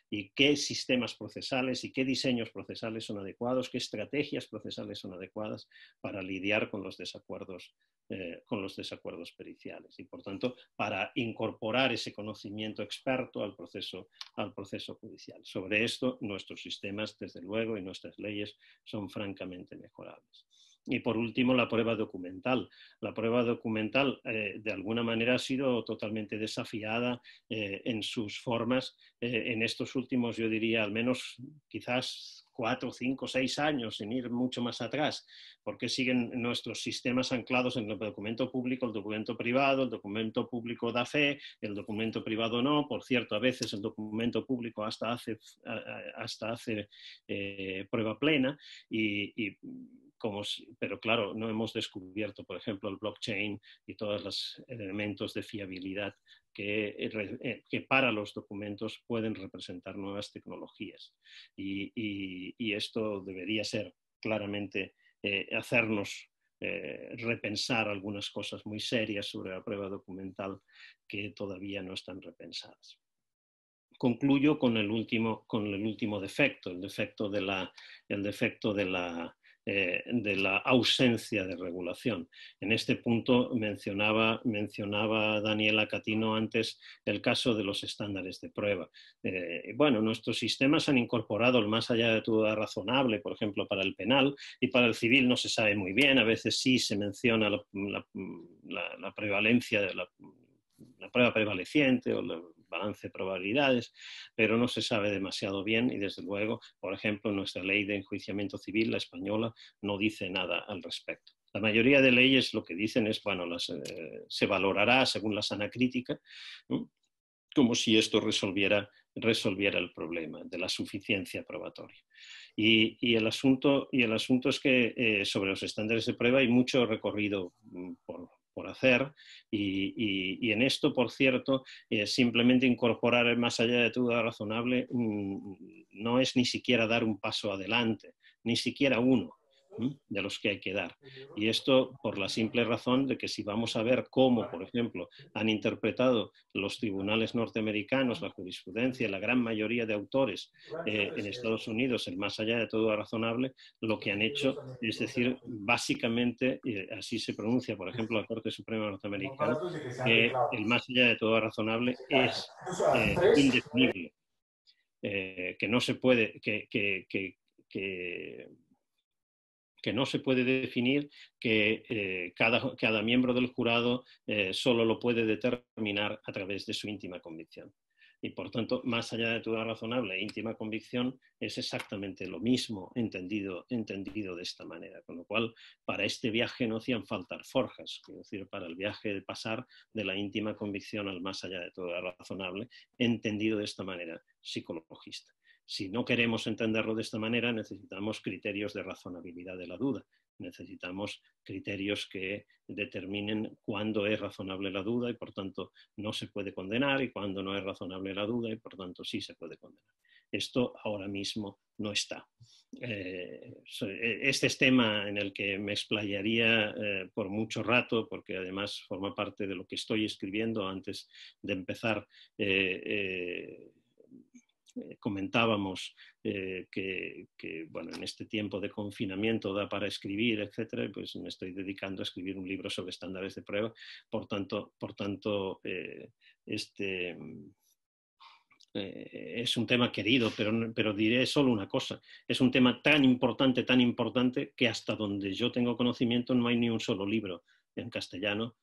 y qué sistemas procesales y qué diseños procesales son adecuados, qué estrategias procesales son adecuadas para lidiar con los desacuerdos periciales y, por tanto, para incorporar ese conocimiento experto al proceso judicial. Sobre esto, nuestros sistemas, desde luego, y nuestras leyes son francamente mejorables. Y por último, la prueba documental. La prueba documental, de alguna manera, ha sido totalmente desafiada en sus formas en estos últimos, yo diría, al menos quizás 4, 5, 6 años, sin ir mucho más atrás, ¿por qué siguen nuestros sistemas anclados en el documento público, el documento privado? El documento público da fe, el documento privado no. Por cierto, a veces el documento público hasta hace prueba plena, pero claro, no hemos descubierto, por ejemplo, el blockchain y todos los elementos de fiabilidad que para los documentos pueden representar nuevas tecnologías. Y esto debería ser claramente hacernos repensar algunas cosas muy serias sobre la prueba documental que todavía no están repensadas. Concluyo con el último defecto, el defecto de la ausencia de regulación. En este punto mencionaba Daniela Catino antes el caso de los estándares de prueba. Bueno, nuestros sistemas han incorporado el más allá de todo razonable, por ejemplo, para el penal, y para el civil no se sabe muy bien. A veces sí se menciona la prevalencia de la prueba prevaleciente o el balance de probabilidades, pero no se sabe demasiado bien y desde luego, por ejemplo, nuestra ley de enjuiciamiento civil, la española, no dice nada al respecto. La mayoría de leyes lo que dicen es, bueno, se valorará según la sana crítica, ¿no? Como si esto resolviera el problema de la suficiencia probatoria. Y el asunto es que sobre los estándares de prueba hay mucho recorrido por hacer y en esto, por cierto, simplemente incorporar el más allá de todo razonable no es ni siquiera dar un paso adelante, ni siquiera uno de los que hay que dar. Y esto por la simple razón de que si vamos a ver cómo, por ejemplo, han interpretado los tribunales norteamericanos la jurisprudencia, la gran mayoría de autores en Estados Unidos, el más allá de todo razonable, lo que han hecho es decir, básicamente, así se pronuncia, por ejemplo, la Corte Suprema norteamericana, que el más allá de todo razonable es indefinible, que no se puede, que no se puede definir, que cada miembro del jurado solo lo puede determinar a través de su íntima convicción. Y por tanto, más allá de toda razonable e íntima convicción, es exactamente lo mismo entendido de esta manera. Con lo cual, para este viaje no hacían falta forjas, es decir, para el viaje de pasar de la íntima convicción al más allá de toda razonable, entendido de esta manera psicologista. Si no queremos entenderlo de esta manera, necesitamos criterios de razonabilidad de la duda. Necesitamos criterios que determinen cuándo es razonable la duda y por tanto no se puede condenar y cuándo no es razonable la duda y por tanto sí se puede condenar. Esto ahora mismo no está. Este es tema en el que me explayaría por mucho rato porque además forma parte de lo que estoy escribiendo antes de empezar. Comentábamos que bueno, en este tiempo de confinamiento da para escribir, etcétera, pues me estoy dedicando a escribir un libro sobre estándares de prueba. Por tanto es un tema querido, pero diré solo una cosa. Es un tema tan importante, que hasta donde yo tengo conocimiento no hay ni un solo libro en castellano,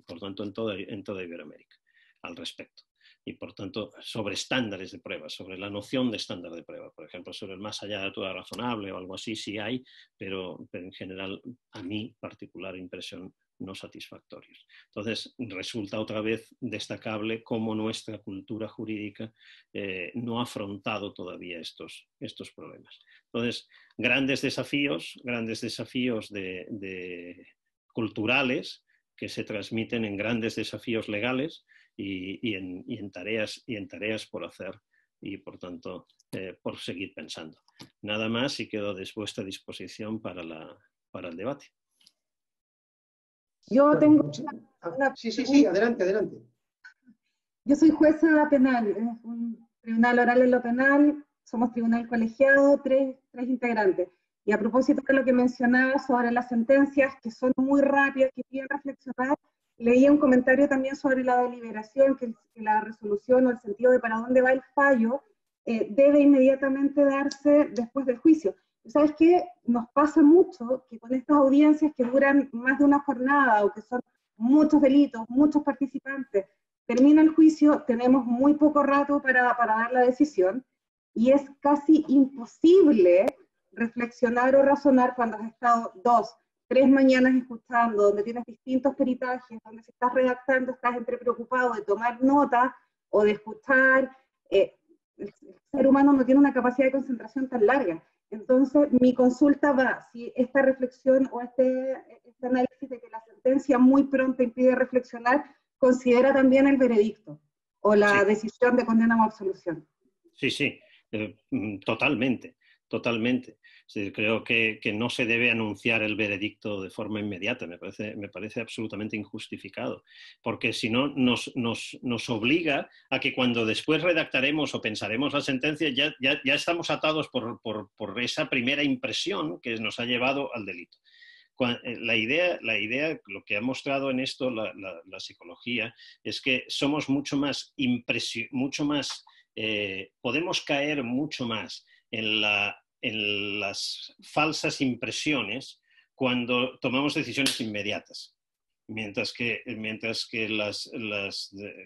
por tanto en toda Iberoamérica al respecto. Y por tanto, sobre estándares de prueba, sobre la noción de estándar de prueba, por ejemplo, sobre el más allá de todo razonable o algo así, sí hay, pero en general, a mi particular impresión, no satisfactorios. Entonces, resulta otra vez destacable cómo nuestra cultura jurídica no ha afrontado todavía estos problemas. Entonces, grandes desafíos culturales que se transmiten en grandes desafíos legales y en tareas por hacer y por tanto por seguir pensando. Nada más y quedo a vuestra disposición para el debate. Yo tengo Sí, adelante. Yo soy jueza penal, es un tribunal oral en lo penal, somos tribunal colegiado, tres integrantes. Y a propósito de lo que mencionaba sobre las sentencias que son muy rápidas, que piden reflexionar, leía un comentario también sobre la deliberación, que la resolución o el sentido de para dónde va el fallo debe inmediatamente darse después del juicio. ¿Sabes qué? Nos pasa mucho que con estas audiencias que duran más de una jornada o que son muchos delitos, muchos participantes, termina el juicio, tenemos muy poco rato para dar la decisión y es casi imposible reflexionar o razonar cuando has estado 2, 3 mañanas escuchando, donde tienes distintos peritajes, donde si estás redactando estás entre preocupado de tomar nota o de escuchar. El ser humano no tiene una capacidad de concentración tan larga. Entonces, mi consulta va, si esta reflexión o este análisis de que la sentencia muy pronto impide reflexionar, considera también el veredicto o la decisión de condena o absolución. Sí, sí, totalmente, totalmente. Sí, creo que no se debe anunciar el veredicto de forma inmediata, me parece absolutamente injustificado, porque si no nos obliga a que cuando después redactaremos o pensaremos la sentencia ya estamos atados por esa primera impresión que nos ha llevado al delito. La idea, lo que ha mostrado en esto la psicología, es que somos mucho más podemos caer mucho más en las falsas impresiones cuando tomamos decisiones inmediatas. Mientras que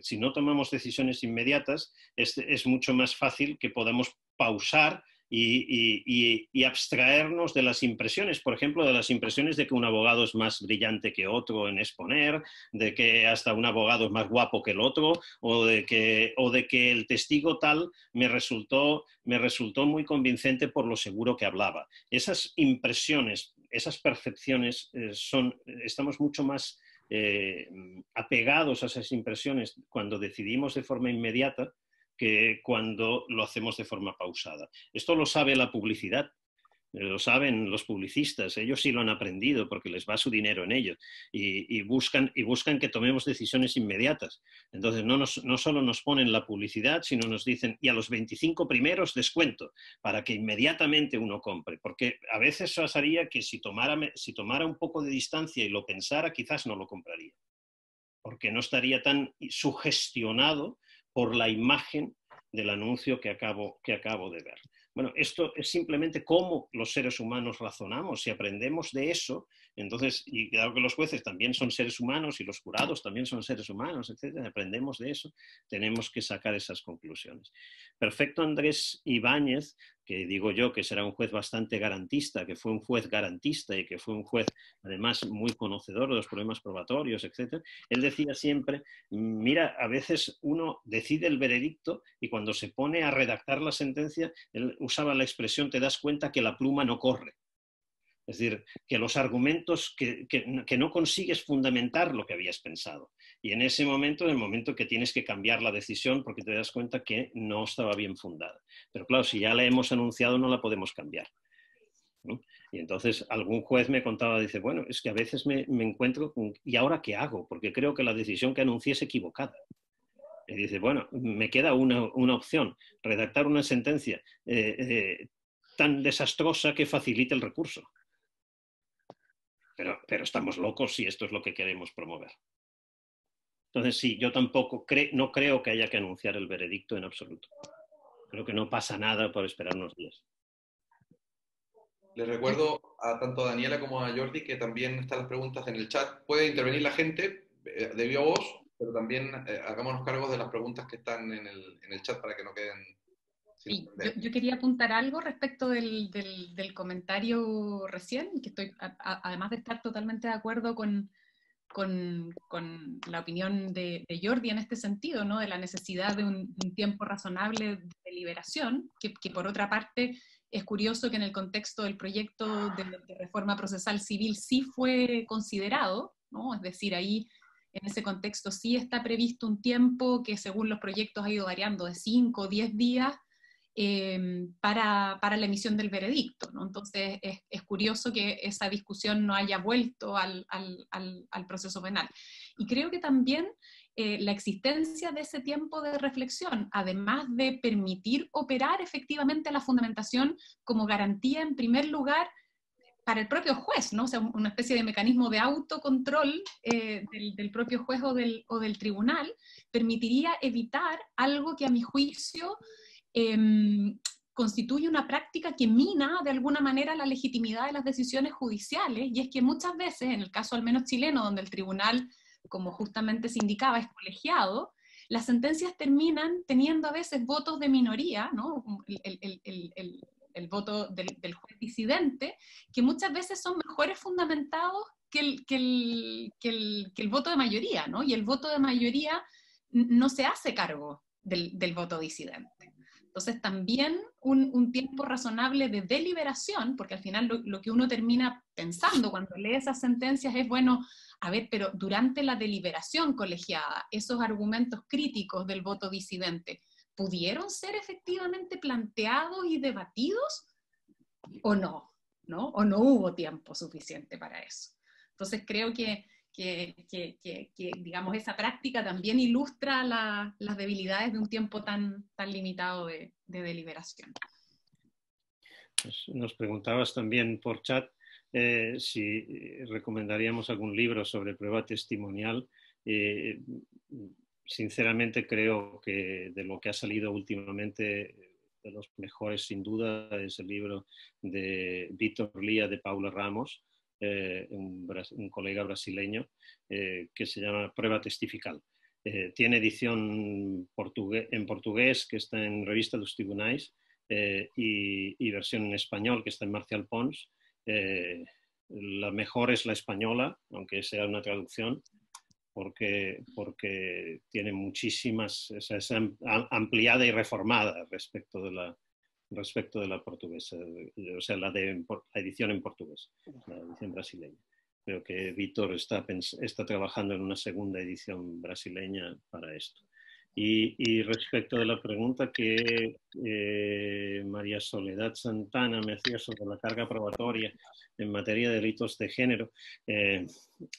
si no tomamos decisiones inmediatas, es mucho más fácil que podamos pausar y abstraernos de las impresiones, por ejemplo, de las impresiones de que un abogado es más brillante que otro en exponer, de que hasta un abogado es más guapo que el otro, o de que el testigo tal me resultó muy convincente por lo seguro que hablaba. Esas impresiones, esas percepciones, estamos mucho más apegados a esas impresiones cuando decidimos de forma inmediata que cuando lo hacemos de forma pausada. Esto lo sabe la publicidad, lo saben los publicistas, ellos sí lo han aprendido porque les va su dinero en ello y buscan que tomemos decisiones inmediatas. Entonces no solo nos ponen la publicidad, sino nos dicen, y a los 25 primeros descuento, para que inmediatamente uno compre, porque a veces pasaría que si tomara un poco de distancia y lo pensara, quizás no lo compraría, porque no estaría tan sugestionado por la imagen del anuncio que acabo de ver. Bueno, esto es simplemente cómo los seres humanos razonamos. Si aprendemos de eso, entonces, y claro que los jueces también son seres humanos y los jurados también son seres humanos, etcétera, aprendemos de eso, tenemos que sacar esas conclusiones. Perfecto Andrés Ibáñez, que digo yo que será un juez bastante garantista, que fue un juez garantista y que fue un juez además muy conocedor de los problemas probatorios, etcétera, él decía siempre, mira, a veces uno decide el veredicto y cuando se pone a redactar la sentencia, él usaba la expresión, te das cuenta que la pluma no corre. Es decir, que los argumentos, que no consigues fundamentar lo que habías pensado. Y en ese momento, en el momento que tienes que cambiar la decisión porque te das cuenta que no estaba bien fundada. Pero claro, si ya la hemos anunciado no la podemos cambiar, ¿no? Y entonces algún juez me contaba, dice, bueno, es que a veces me encuentro con, ¿y ahora qué hago? Porque creo que la decisión que anuncié es equivocada. Y dice, bueno, me queda una opción, redactar una sentencia tan desastrosa que facilite el recurso. Pero estamos locos si esto es lo que queremos promover. Entonces, sí, yo tampoco no creo que haya que anunciar el veredicto en absoluto. Creo que no pasa nada por esperar unos días. Les recuerdo tanto a Daniela como a Jordi que también están las preguntas en el chat. Puede intervenir la gente de viva voz, pero también hagámonos cargos de las preguntas que están en el chat para que no queden... Sí, yo quería apuntar algo respecto del comentario recién, que estoy, además de estar totalmente de acuerdo con la opinión de Jordi en este sentido, ¿no? De la necesidad de un tiempo razonable de deliberación, que por otra parte es curioso que en el contexto del proyecto de reforma procesal civil sí fue considerado, ¿no? Es decir, ahí en ese contexto sí está previsto un tiempo que según los proyectos ha ido variando de 5 o 10 días, para la emisión del veredicto, ¿no? Entonces es curioso que esa discusión no haya vuelto al proceso penal. Y creo que también la existencia de ese tiempo de reflexión, además de permitir operar efectivamente la fundamentación como garantía en primer lugar para el propio juez, ¿no? O sea, una especie de mecanismo de autocontrol del propio juez o del tribunal, permitiría evitar algo que a mi juicio constituye una práctica que mina de alguna manera la legitimidad de las decisiones judiciales, y es que muchas veces, en el caso al menos chileno, donde el tribunal, como justamente se indicaba, es colegiado, las sentencias terminan teniendo a veces votos de minoría, ¿no? El voto del juez disidente, que muchas veces son mejores fundamentados que el voto de mayoría, ¿no? Y el voto de mayoría no se hace cargo del voto disidente. Entonces también un tiempo razonable de deliberación, porque al final lo que uno termina pensando cuando lee esas sentencias es, bueno, a ver, pero durante la deliberación colegiada, esos argumentos críticos del voto disidente, ¿pudieron ser efectivamente planteados y debatidos o no? ¿No? ¿O no hubo tiempo suficiente para eso? Entonces creo que digamos, esa práctica también ilustra las debilidades de un tiempo tan limitado de deliberación. Nos preguntabas también por chat si recomendaríamos algún libro sobre prueba testimonial. Sinceramente creo que de lo que ha salido últimamente, de los mejores sin duda es el libro de Vítor Lía de Paula Ramos, un colega brasileño, que se llama Prueba Testifical. Tiene edición en portugués, que está en Revista dos Tribunais, y versión en español, que está en Marcial Pons. La mejor es la española, aunque sea una traducción, porque tiene muchísimas, o sea, es ampliada y reformada respecto de la portuguesa, o sea, la edición en portugués, la edición brasileña. Creo que Vítor está trabajando en una segunda edición brasileña para esto. Y respecto de la pregunta que María Soledad Santana me hacía sobre la carga probatoria en materia de delitos de género,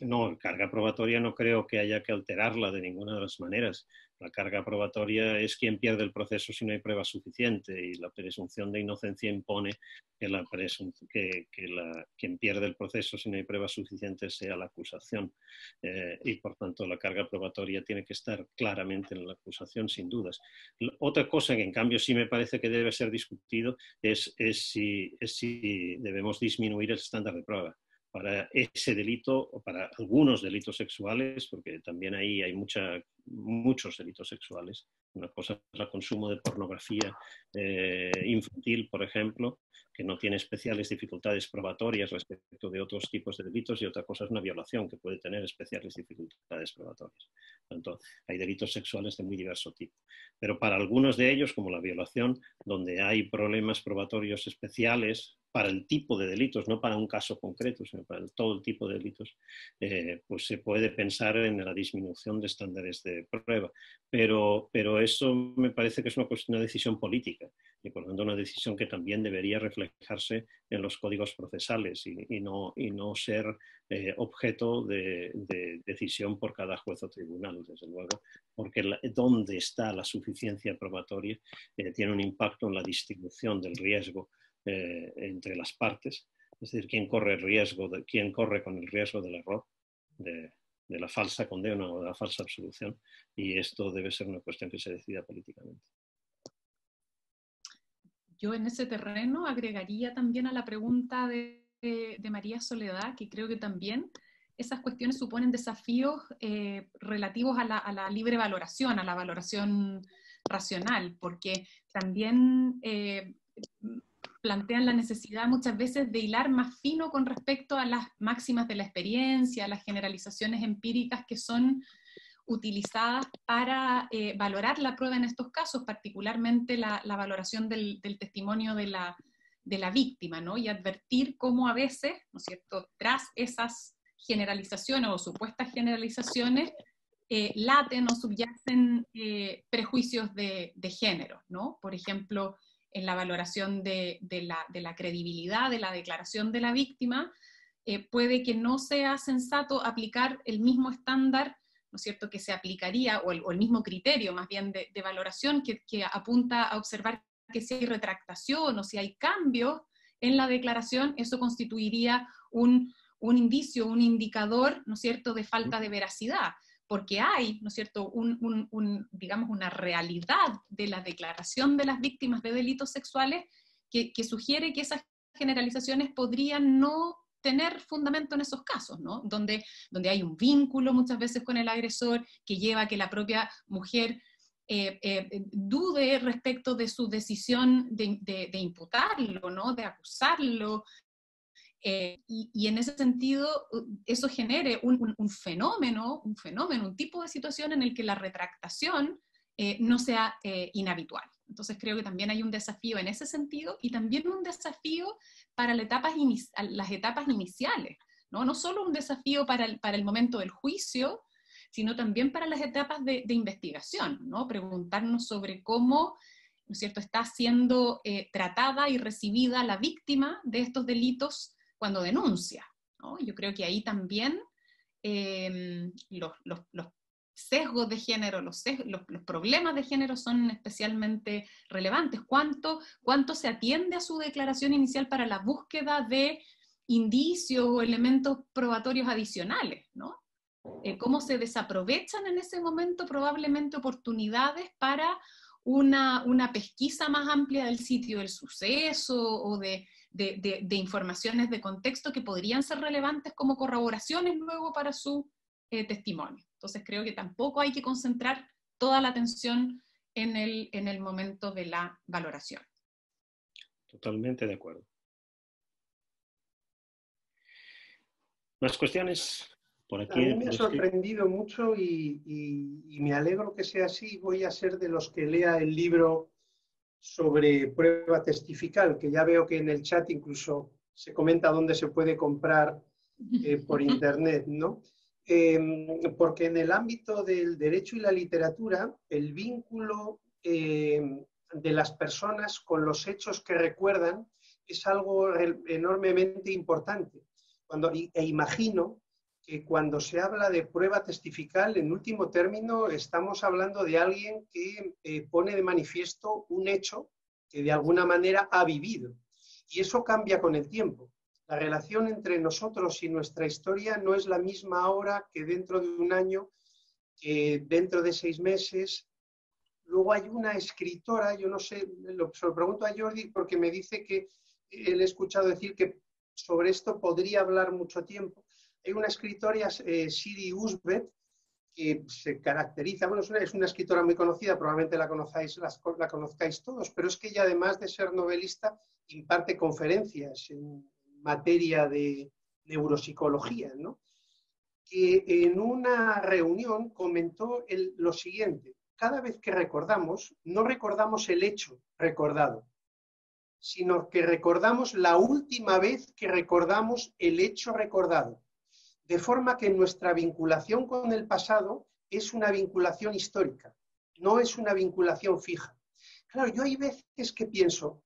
no, carga probatoria no creo que haya que alterarla de ninguna de las maneras. La carga probatoria es quien pierde el proceso si no hay prueba suficiente, y la presunción de inocencia impone que quien pierde el proceso si no hay prueba suficiente sea la acusación. Y por tanto la carga probatoria tiene que estar claramente en la acusación, sin dudas. Otra cosa que en cambio sí me parece que debe ser discutido es si debemos disminuir el estándar de prueba para ese delito o para algunos delitos sexuales, porque también ahí hay muchos delitos sexuales. Una cosa es el consumo de pornografía infantil, por ejemplo, que no tiene especiales dificultades probatorias respecto de otros tipos de delitos, y otra cosa es una violación que puede tener especiales dificultades probatorias. Por tanto, hay delitos sexuales de muy diverso tipo. Pero para algunos de ellos, como la violación, donde hay problemas probatorios especiales para el tipo de delitos, no para un caso concreto, sino para todo el tipo de delitos, pues se puede pensar en la disminución de estándares de prueba. Pero eso me parece que es una decisión política, y por lo tanto una decisión que también debería reflejarse en los códigos procesales y no ser objeto de decisión por cada juez o tribunal, desde luego, porque dónde está la suficiencia probatoria tiene un impacto en la distribución del riesgo entre las partes, es decir, quién corre con el riesgo del error, de la falsa condena o de la falsa absolución, y esto debe ser una cuestión que se decida políticamente. Yo en ese terreno agregaría también a la pregunta de María Soledad, que creo que también esas cuestiones suponen desafíos relativos a la libre valoración, a la valoración racional, porque también plantean la necesidad muchas veces de hilar más fino con respecto a las máximas de la experiencia, a las generalizaciones empíricas que son utilizadas para valorar la prueba en estos casos, particularmente la valoración del testimonio de la víctima, ¿no? Y advertir cómo a veces, ¿no es cierto?, tras esas generalizaciones o supuestas generalizaciones, laten o subyacen prejuicios de género, ¿no? Por ejemplo, en la valoración de la credibilidad de la declaración de la víctima, puede que no sea sensato aplicar el mismo estándar, ¿no es cierto?, que se aplicaría, o el mismo criterio más bien de valoración que apunta a observar que si hay retractación o si hay cambios en la declaración, eso constituiría un indicio, un indicador, ¿no es cierto?, de falta de veracidad, porque hay, ¿no es cierto?, digamos, una realidad de la declaración de las víctimas de delitos sexuales que sugiere que esas generalizaciones podrían no tener fundamento en esos casos, ¿no? Donde hay un vínculo muchas veces con el agresor que lleva a que la propia mujer dude respecto de su decisión de imputarlo, ¿no? De acusarlo, y en ese sentido eso genere un fenómeno, un tipo de situación en el que la retractación no sea inhabitual. Entonces creo que también hay un desafío en ese sentido, y también un desafío para las etapas iniciales, ¿no? No solo un desafío para el momento del juicio, sino también para las etapas de investigación, ¿no? Preguntarnos sobre cómo, ¿no es cierto?, está siendo tratada y recibida la víctima de estos delitos cuando denuncia, ¿no? Yo creo que ahí también los sesgos de género, los problemas de género son especialmente relevantes. ¿Cuánto se atiende a su declaración inicial para la búsqueda de indicios o elementos probatorios adicionales, ¿no? Cómo se desaprovechan en ese momento probablemente oportunidades para una pesquisa más amplia del sitio del suceso o de informaciones de contexto que podrían ser relevantes como corroboraciones luego para su testimonio. Entonces creo que tampoco hay que concentrar toda la atención en el momento de la valoración. Totalmente de acuerdo. ¿Más cuestiones? Por aquí, a mí me ha sorprendido mucho y me alegro que sea así. Voy a ser de los que lea el libro sobre prueba testifical, que ya veo que en el chat incluso se comenta dónde se puede comprar por internet, ¿no? Porque en el ámbito del derecho y la literatura, el vínculo de las personas con los hechos que recuerdan es algo enormemente importante. Imagino que cuando se habla de prueba testifical, en último término, estamos hablando de alguien que pone de manifiesto un hecho que de alguna manera ha vivido. Y eso cambia con el tiempo. La relación entre nosotros y nuestra historia no es la misma ahora que dentro de un año, que dentro de 6 meses. Luego hay una escritora, yo no sé, se lo pregunto a Jordi porque me dice que él he escuchado decir que sobre esto podría hablar mucho tiempo. Hay una escritora, Siri Husbeth, que se caracteriza, bueno, es una escritora muy conocida, probablemente la conozcáis todos, pero es que ella, además de ser novelista, imparte conferencias en materia de neuropsicología, ¿no? Que en una reunión comentó lo siguiente: cada vez que recordamos, no recordamos el hecho recordado, sino que recordamos la última vez que recordamos el hecho recordado. De forma que nuestra vinculación con el pasado es una vinculación histórica, no es una vinculación fija. Claro, yo hay veces que pienso,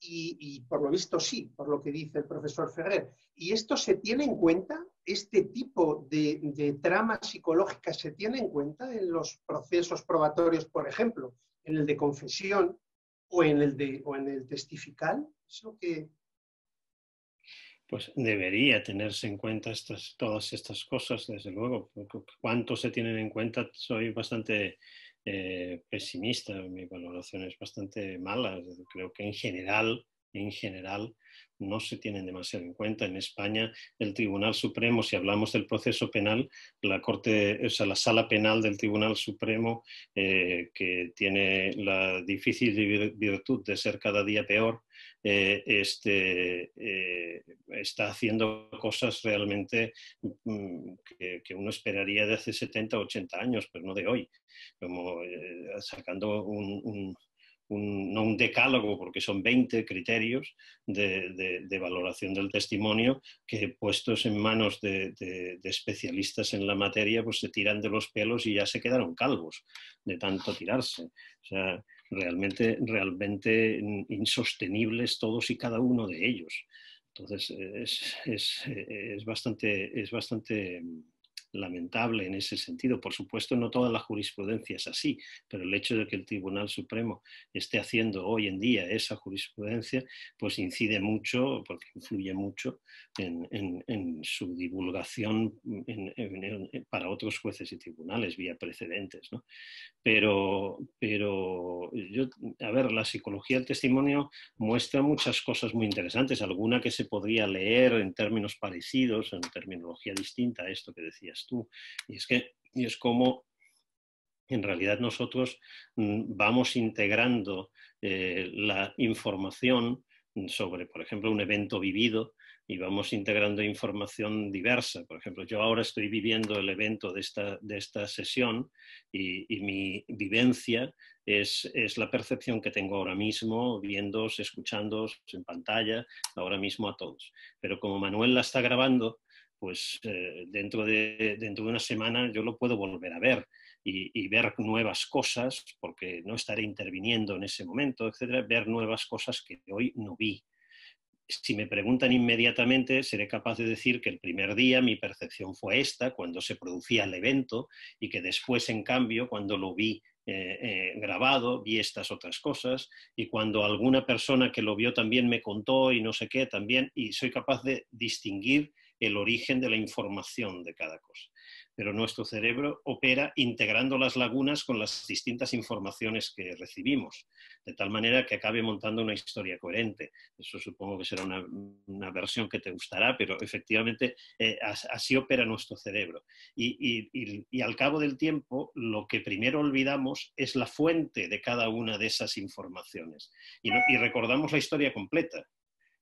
y por lo visto sí, por lo que dice el profesor Ferrer, ¿y esto se tiene en cuenta? ¿Este tipo de tramas psicológicas se tiene en cuenta en los procesos probatorios, por ejemplo, en el de confesión o en el testifical? Es lo que... Pues debería tenerse en cuenta todas estas cosas, desde luego. ¿Cuánto se tienen en cuenta? Soy bastante pesimista, mi valoración es bastante mala. Creo que en general no se tienen demasiado en cuenta. En España, el Tribunal Supremo, si hablamos del proceso penal, la Sala Penal del Tribunal Supremo, que tiene la difícil virtud de ser cada día peor, está haciendo cosas realmente que uno esperaría de hace 70 o 80 años, pero no de hoy, como sacando no un decálogo, porque son 20 criterios de valoración del testimonio que, puestos en manos de especialistas en la materia, pues se tiran de los pelos y ya se quedaron calvos de tanto tirarse. O sea, realmente insostenibles todos y cada uno de ellos. Entonces es bastante lamentable en ese sentido. Por supuesto, no toda la jurisprudencia es así, pero el hecho de que el Tribunal Supremo esté haciendo hoy en día esa jurisprudencia, pues incide mucho, porque influye mucho en su divulgación para otros jueces y tribunales vía precedentes, ¿no? Pero a ver, la psicología del testimonio muestra muchas cosas muy interesantes, alguna que se podría leer en términos parecidos, en terminología distinta a esto que decías tú, y es como en realidad nosotros vamos integrando la información sobre, por ejemplo, un evento vivido, y vamos integrando información diversa. Por ejemplo, yo ahora estoy viviendo el evento de esta sesión y mi vivencia es la percepción que tengo ahora mismo, viéndoos, escuchándoos en pantalla, ahora mismo a todos. Pero como Manuel la está grabando, pues dentro de una semana yo lo puedo volver a ver y ver nuevas cosas, porque no estaré interviniendo en ese momento, etcétera, ver nuevas cosas que hoy no vi. Si me preguntan inmediatamente, seré capaz de decir que el primer día mi percepción fue esta, cuando se producía el evento, y que después, en cambio, cuando lo vi grabado, vi estas otras cosas, y cuando alguna persona que lo vio también me contó y no sé qué también, y soy capaz de distinguir el origen de la información de cada cosa. Pero nuestro cerebro opera integrando las lagunas con las distintas informaciones que recibimos, de tal manera que acabe montando una historia coherente. Eso supongo que será una versión que te gustará, pero efectivamente así opera nuestro cerebro. Y al cabo del tiempo, lo que primero olvidamos es la fuente de cada una de esas informaciones. Y recordamos la historia completa.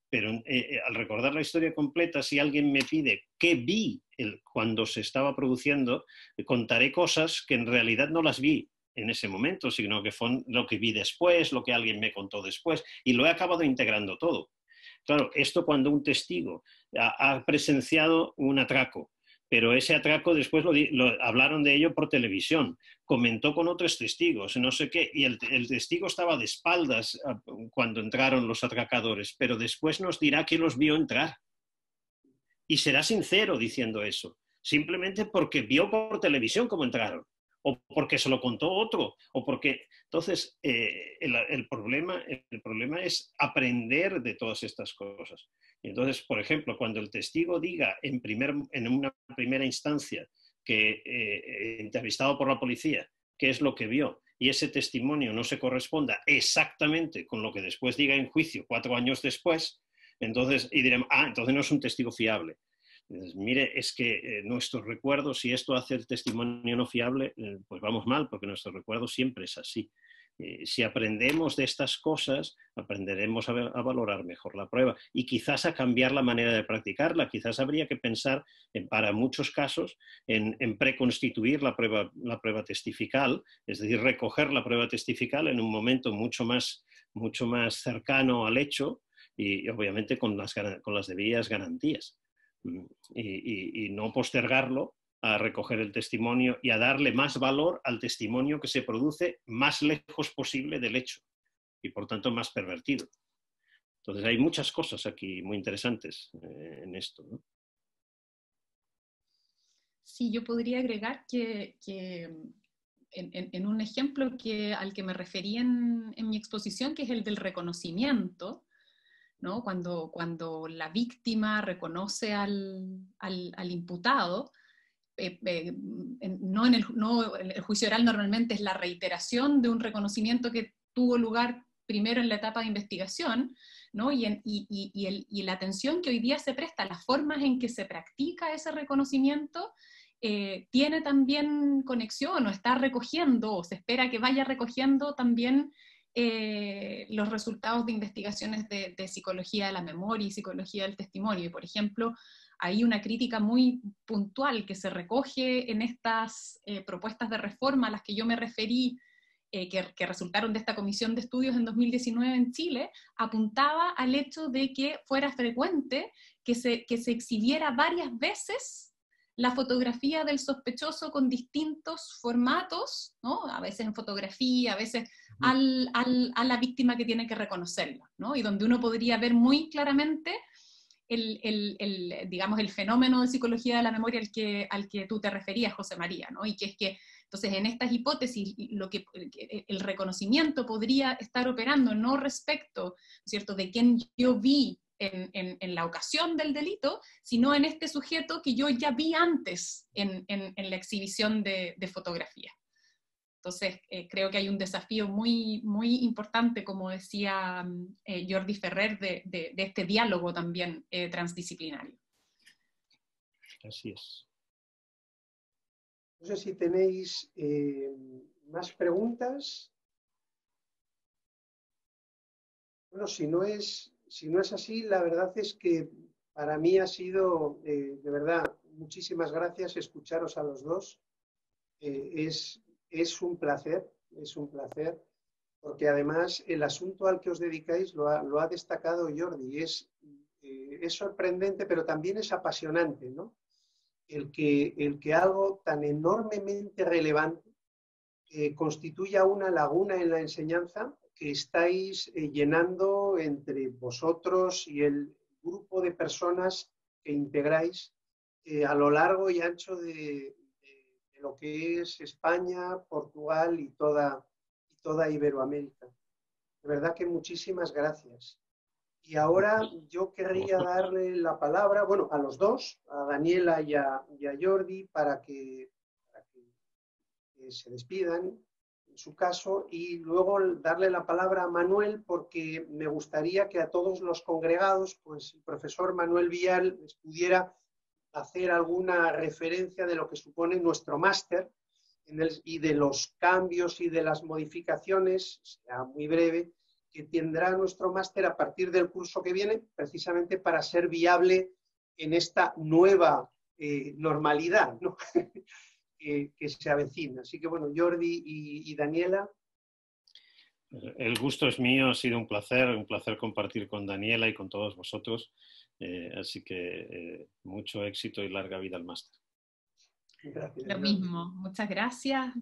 Pero al recordar la historia completa, si alguien me pide qué vi cuando se estaba produciendo, contaré cosas que en realidad no las vi en ese momento, sino que fue lo que vi después, lo que alguien me contó después, y lo he acabado integrando todo. Claro, esto cuando un testigo ha presenciado un atraco, pero ese atraco después hablaron de ello por televisión, comentó con otros testigos, no sé qué, y el testigo estaba de espaldas cuando entraron los atracadores, pero después nos dirá que los vio entrar. Y será sincero diciendo eso, simplemente porque vio por televisión cómo entraron, o porque se lo contó otro, o porque... Entonces, el problema es aprender de todas estas cosas. Y entonces, por ejemplo, cuando el testigo diga en una primera instancia que entrevistado por la policía, qué es lo que vio, y ese testimonio no se corresponda exactamente con lo que después diga en juicio 4 años después, entonces, y diremos, entonces no es un testigo fiable. Entonces, mire, es que nuestros recuerdos, si esto hace el testimonio no fiable, pues vamos mal, porque nuestro recuerdo siempre es así. Si aprendemos de estas cosas, aprenderemos a valorar mejor la prueba y quizás a cambiar la manera de practicarla. Quizás habría que pensar, para muchos casos, en preconstituir la prueba testifical, es decir, recoger la prueba testifical en un momento mucho más cercano al hecho y obviamente con las debidas garantías. Y no postergarlo a recoger el testimonio y a darle más valor al testimonio que se produce más lejos posible del hecho y por tanto más pervertido. Entonces hay muchas cosas aquí muy interesantes en esto, ¿no? Sí, yo podría agregar que en un ejemplo al que me referí en mi exposición, que es el del reconocimiento, ¿no? Cuando la víctima reconoce al imputado, el juicio oral normalmente es la reiteración de un reconocimiento que tuvo lugar primero en la etapa de investigación, ¿no? y la atención que hoy día se presta a las formas en que se practica ese reconocimiento tiene también conexión o está recogiendo o se espera que vaya recogiendo también los resultados de investigaciones de psicología de la memoria y psicología del testimonio. Y por ejemplo, hay una crítica muy puntual que se recoge en estas propuestas de reforma a las que yo me referí, que resultaron de esta comisión de estudios en 2019 en Chile, apuntaba al hecho de que fuera frecuente que se exhibiera varias veces la fotografía del sospechoso con distintos formatos, ¿no? A veces en fotografía, a veces a la víctima que tiene que reconocerla, ¿no? Y donde uno podría ver muy claramente digamos, el fenómeno de psicología de la memoria al que tú te referías, José María, ¿no? Y que es que, entonces, en estas hipótesis, el reconocimiento podría estar operando no respecto, ¿cierto?, de quién yo vi en la ocasión del delito, sino en este sujeto que yo ya vi antes en la exhibición de fotografía. Entonces, creo que hay un desafío muy, muy importante, como decía Jordi Ferrer, de este diálogo también transdisciplinario. Así es. No sé si tenéis más preguntas. Bueno, si no es así, la verdad es que para mí ha sido, de verdad, muchísimas gracias escucharos a los dos. Es un placer, porque además el asunto al que os dedicáis lo ha destacado Jordi. Es sorprendente, pero también es apasionante, ¿no? El que algo tan enormemente relevante constituya una laguna en la enseñanza que estáis llenando entre vosotros y el grupo de personas que integráis a lo largo y ancho de lo que es España, Portugal y toda Iberoamérica. De verdad que muchísimas gracias. Y ahora yo querría darle la palabra, bueno, a los dos, a Daniela y a Jordi, para que se despidan, en su caso, y luego darle la palabra a Manuel, porque me gustaría que a todos los congregados, pues el profesor Manuel Vial les pudiera hacer alguna referencia de lo que supone nuestro máster y de los cambios y de las modificaciones, será muy breve, que tendrá nuestro máster a partir del curso que viene, precisamente para ser viable en esta nueva normalidad, ¿no? que se avecina. Así que bueno, Jordi y Daniela. El gusto es mío, ha sido un placer compartir con Daniela y con todos vosotros. Así que mucho éxito y larga vida al máster. Gracias. Lo mismo, muchas gracias.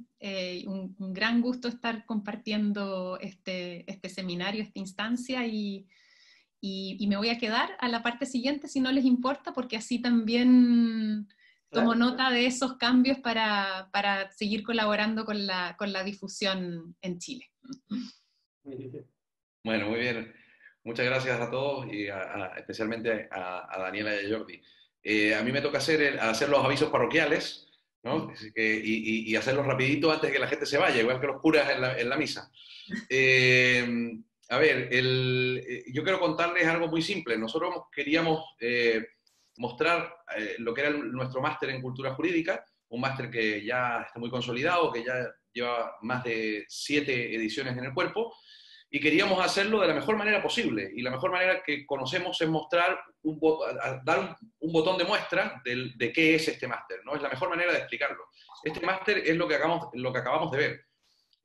Un gran gusto estar compartiendo este seminario, esta instancia, y me voy a quedar a la parte siguiente si no les importa, porque así también tomo nota de esos cambios para seguir colaborando con la difusión en Chile. Bueno, muy bien. Muchas gracias a todos y especialmente a Daniela y a Jordi. A mí me toca hacer los avisos parroquiales, ¿no? Y hacerlos rapidito antes de que la gente se vaya, igual que los curas en la misa. A ver, yo quiero contarles algo muy simple. Nosotros queríamos mostrar lo que era nuestro máster en cultura jurídica, un máster que ya está muy consolidado, que ya lleva más de 7 ediciones en el cuerpo, y queríamos hacerlo de la mejor manera posible. Y la mejor manera que conocemos es mostrar dar un botón de muestra de qué es este máster, ¿no? Es la mejor manera de explicarlo. Este máster es lo que acabamos de ver.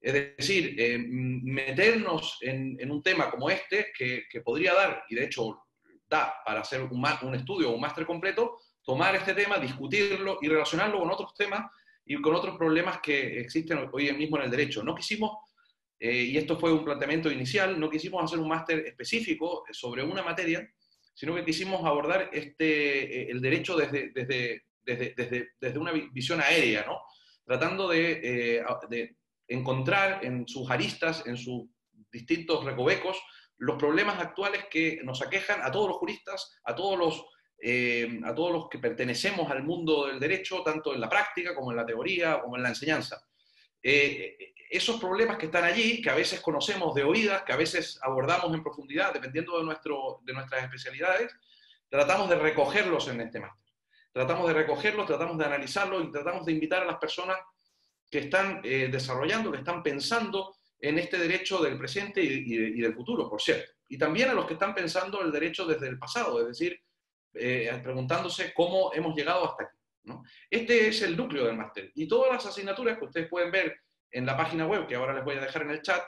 Es decir, meternos en un tema como este, que podría dar, y de hecho da para hacer un estudio o un máster completo, tomar este tema, discutirlo y relacionarlo con otros temas y con otros problemas que existen hoy mismo en el derecho. No quisimos, y esto fue un planteamiento inicial, no quisimos hacer un máster específico sobre una materia, sino que quisimos abordar el derecho desde una visión aérea, ¿no? Tratando de encontrar en sus aristas, en sus distintos recovecos, los problemas actuales que nos aquejan a todos los juristas, a todos los que pertenecemos al mundo del derecho, tanto en la práctica como en la teoría, como en la enseñanza. Esos problemas que están allí, que a veces conocemos de oídas, que a veces abordamos en profundidad, dependiendo de nuestras especialidades, tratamos de recogerlos en este máster. Tratamos de recogerlos, tratamos de analizarlos y tratamos de invitar a las personas que están desarrollando, que están pensando en este derecho del presente y del futuro, por cierto. Y también a los que están pensando el derecho desde el pasado, es decir, preguntándose cómo hemos llegado hasta aquí, ¿no? Este es el núcleo del máster. Y todas las asignaturas que ustedes pueden ver en la página web, que ahora les voy a dejar en el chat,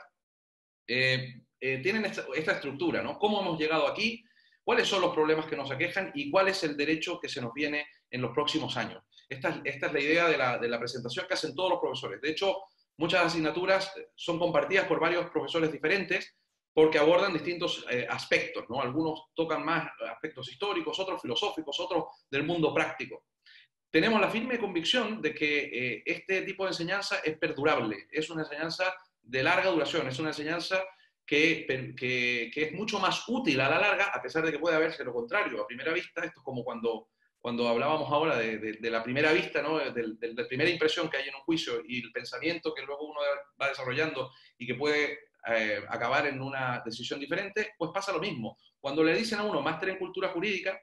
tienen esta estructura, ¿no? ¿Cómo hemos llegado aquí? ¿Cuáles son los problemas que nos aquejan? ¿Y cuál es el derecho que se nos viene en los próximos años? Esta es la idea de la presentación que hacen todos los profesores. De hecho, muchas asignaturas son compartidas por varios profesores diferentes porque abordan distintos aspectos, ¿no? Algunos tocan más aspectos históricos, otros filosóficos, otros del mundo práctico. Tenemos la firme convicción de que este tipo de enseñanza es perdurable, es una enseñanza de larga duración, es una enseñanza que es mucho más útil a la larga, a pesar de que puede haberse lo contrario. A primera vista, esto es como cuando cuando hablábamos ahora de la primera vista, ¿no? de la primera impresión que hay en un juicio y el pensamiento que luego uno va desarrollando y que puede acabar en una decisión diferente, pues pasa lo mismo. Cuando le dicen a uno máster en cultura jurídica,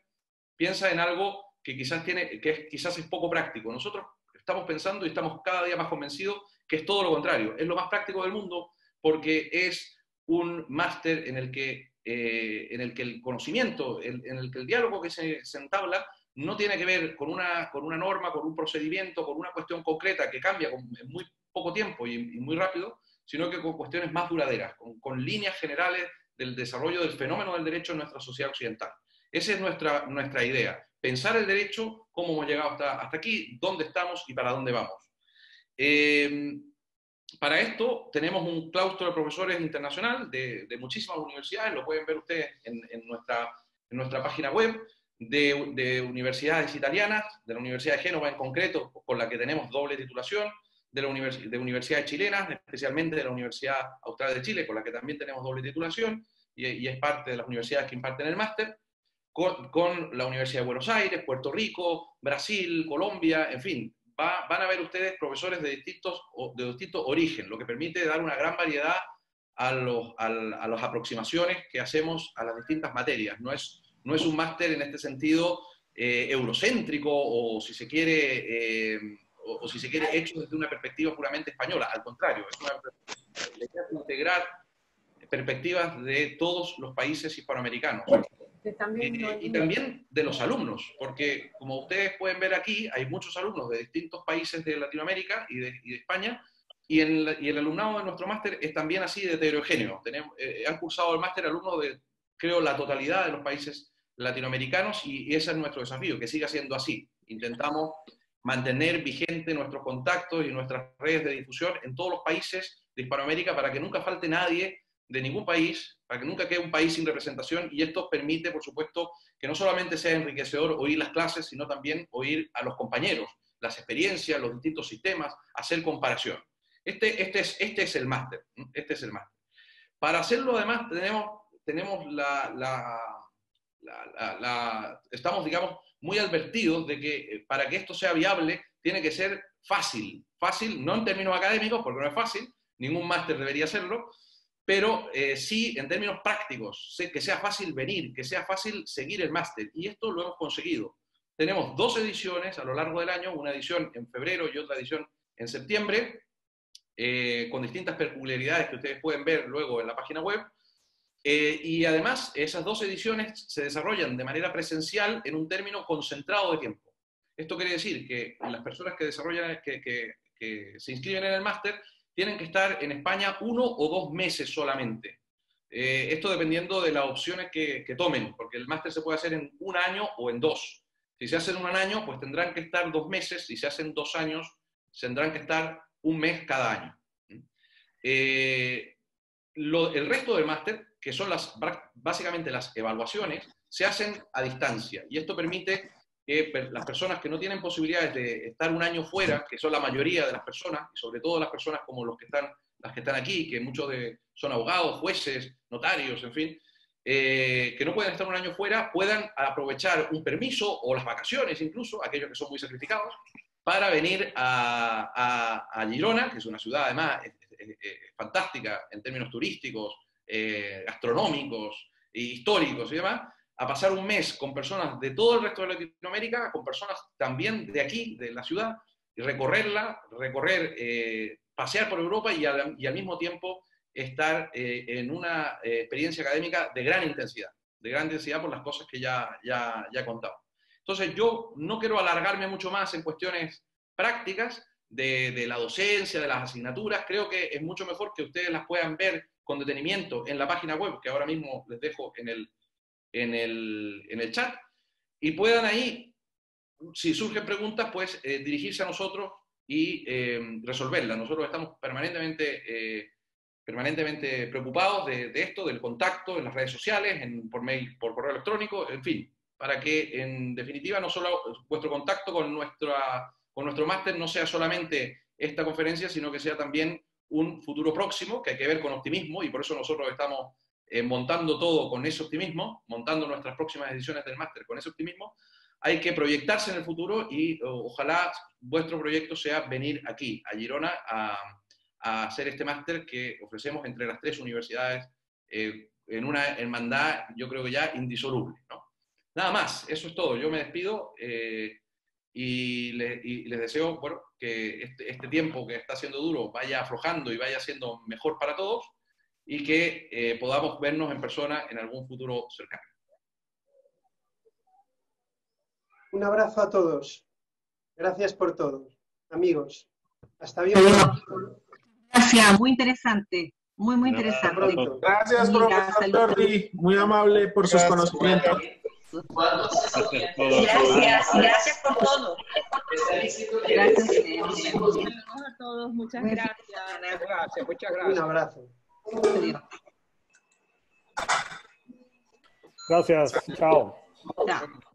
piensa en algo que quizás es poco práctico. Nosotros estamos pensando y estamos cada día más convencidos que es todo lo contrario. Es lo más práctico del mundo porque es un máster en el que el conocimiento, en el que el diálogo que se entabla no tiene que ver con una norma, con un procedimiento, con una cuestión concreta que cambia en muy poco tiempo y muy rápido, sino que con cuestiones más duraderas, con líneas generales del desarrollo del fenómeno del derecho en nuestra sociedad occidental. Esa es nuestra idea, pensar el derecho, cómo hemos llegado hasta aquí, dónde estamos y para dónde vamos. Para esto tenemos un claustro de profesores internacional de muchísimas universidades, lo pueden ver ustedes en nuestra página web, de universidades italianas, de la Universidad de Génova en concreto, con la que tenemos doble titulación, de universidades chilenas, especialmente de la Universidad Austral de Chile, con la que también tenemos doble titulación, y es parte de las universidades que imparten el máster, con la Universidad de Buenos Aires, Puerto Rico, Brasil, Colombia, en fin, van a ver ustedes profesores de distintos origen, lo que permite dar una gran variedad a las aproximaciones que hacemos a las distintas materias. No es un máster en este sentido eurocéntrico o si se quiere hecho desde una perspectiva puramente española. Al contrario, la idea es integrar perspectivas de todos los países hispanoamericanos. Y también de los alumnos, porque como ustedes pueden ver aquí, hay muchos alumnos de distintos países de Latinoamérica y de España, y el alumnado de nuestro máster es también así de heterogéneo. Han cursado el máster alumnos de, creo, la totalidad de los países latinoamericanos, y ese es nuestro desafío, que siga siendo así. Intentamos mantener vigente nuestros contactos y nuestras redes de difusión en todos los países de Hispanoamérica para que nunca falte nadie de ningún país, para que nunca quede un país sin representación, y esto permite, por supuesto, que no solamente sea enriquecedor oír las clases, sino también oír a los compañeros, las experiencias, los distintos sistemas, hacer comparación. Este es el máster. Para hacerlo, además, tenemos estamos, digamos, muy advertidos de que para que esto sea viable, tiene que ser fácil, no en términos académicos, porque no es fácil, ningún máster debería serlo, pero sí en términos prácticos, que sea fácil venir, que sea fácil seguir el máster, y esto lo hemos conseguido. Tenemos 2 ediciones a lo largo del año, una edición en febrero y otra edición en septiembre, con distintas peculiaridades que ustedes pueden ver luego en la página web, y además esas 2 ediciones se desarrollan de manera presencial en un término concentrado de tiempo. Esto quiere decir que las personas que se inscriben en el máster tienen que estar en España 1 o 2 meses solamente. Esto dependiendo de las opciones que tomen, porque el máster se puede hacer en 1 año o en 2. Si se hace en 1 año, pues tendrán que estar 2 meses, si se hacen 2 años, tendrán que estar 1 mes cada año. El resto del máster, que son básicamente las evaluaciones, se hacen a distancia, y esto permite que las personas que no tienen posibilidades de estar 1 año fuera, que son la mayoría de las personas, y sobre todo las personas como las que están aquí, que muchos son abogados, jueces, notarios, en fin, que no pueden estar 1 año fuera, puedan aprovechar un permiso o las vacaciones incluso, aquellos que son muy sacrificados, para venir a Girona, que es una ciudad además fantástica en términos turísticos, gastronómicos, históricos y demás, a pasar 1 mes con personas de todo el resto de Latinoamérica, con personas también de aquí, de la ciudad, y pasear por Europa y al mismo tiempo estar en una experiencia académica de gran intensidad por las cosas que ya he contado. Entonces yo no quiero alargarme mucho más en cuestiones prácticas de la docencia, de las asignaturas. Creo que es mucho mejor que ustedes las puedan ver con detenimiento en la página web, que ahora mismo les dejo en el chat, y puedan ahí, si surgen preguntas, pues dirigirse a nosotros y resolverlas. Nosotros estamos permanentemente preocupados de esto, del contacto en las redes sociales, por mail, por correo electrónico, en fin, para que en definitiva no solo vuestro contacto con nuestro máster no sea solamente esta conferencia, sino que sea también un futuro próximo, que hay que ver con optimismo, y por eso nosotros estamos montando todo con ese optimismo, montando nuestras próximas ediciones del máster con ese optimismo, hay que proyectarse en el futuro y ojalá vuestro proyecto sea venir aquí, a Girona, a hacer este máster que ofrecemos entre las 3 universidades en una hermandad, yo creo que ya indisoluble, ¿no? Nada más, eso es todo. Yo me despido y les deseo, bueno, que este tiempo que está siendo duro vaya aflojando y vaya siendo mejor para todos y que podamos vernos en persona en algún futuro cercano. Un abrazo a todos. Gracias por todo. Amigos, hasta bien. Gracias, muy interesante. Muy interesante. Gracias, profesor Jordi. Muy amable por sus conocimientos. Gracias por todo. Gracias. A todos, muchas gracias. Muchas gracias. Un abrazo. Gracias. Chao. Chao.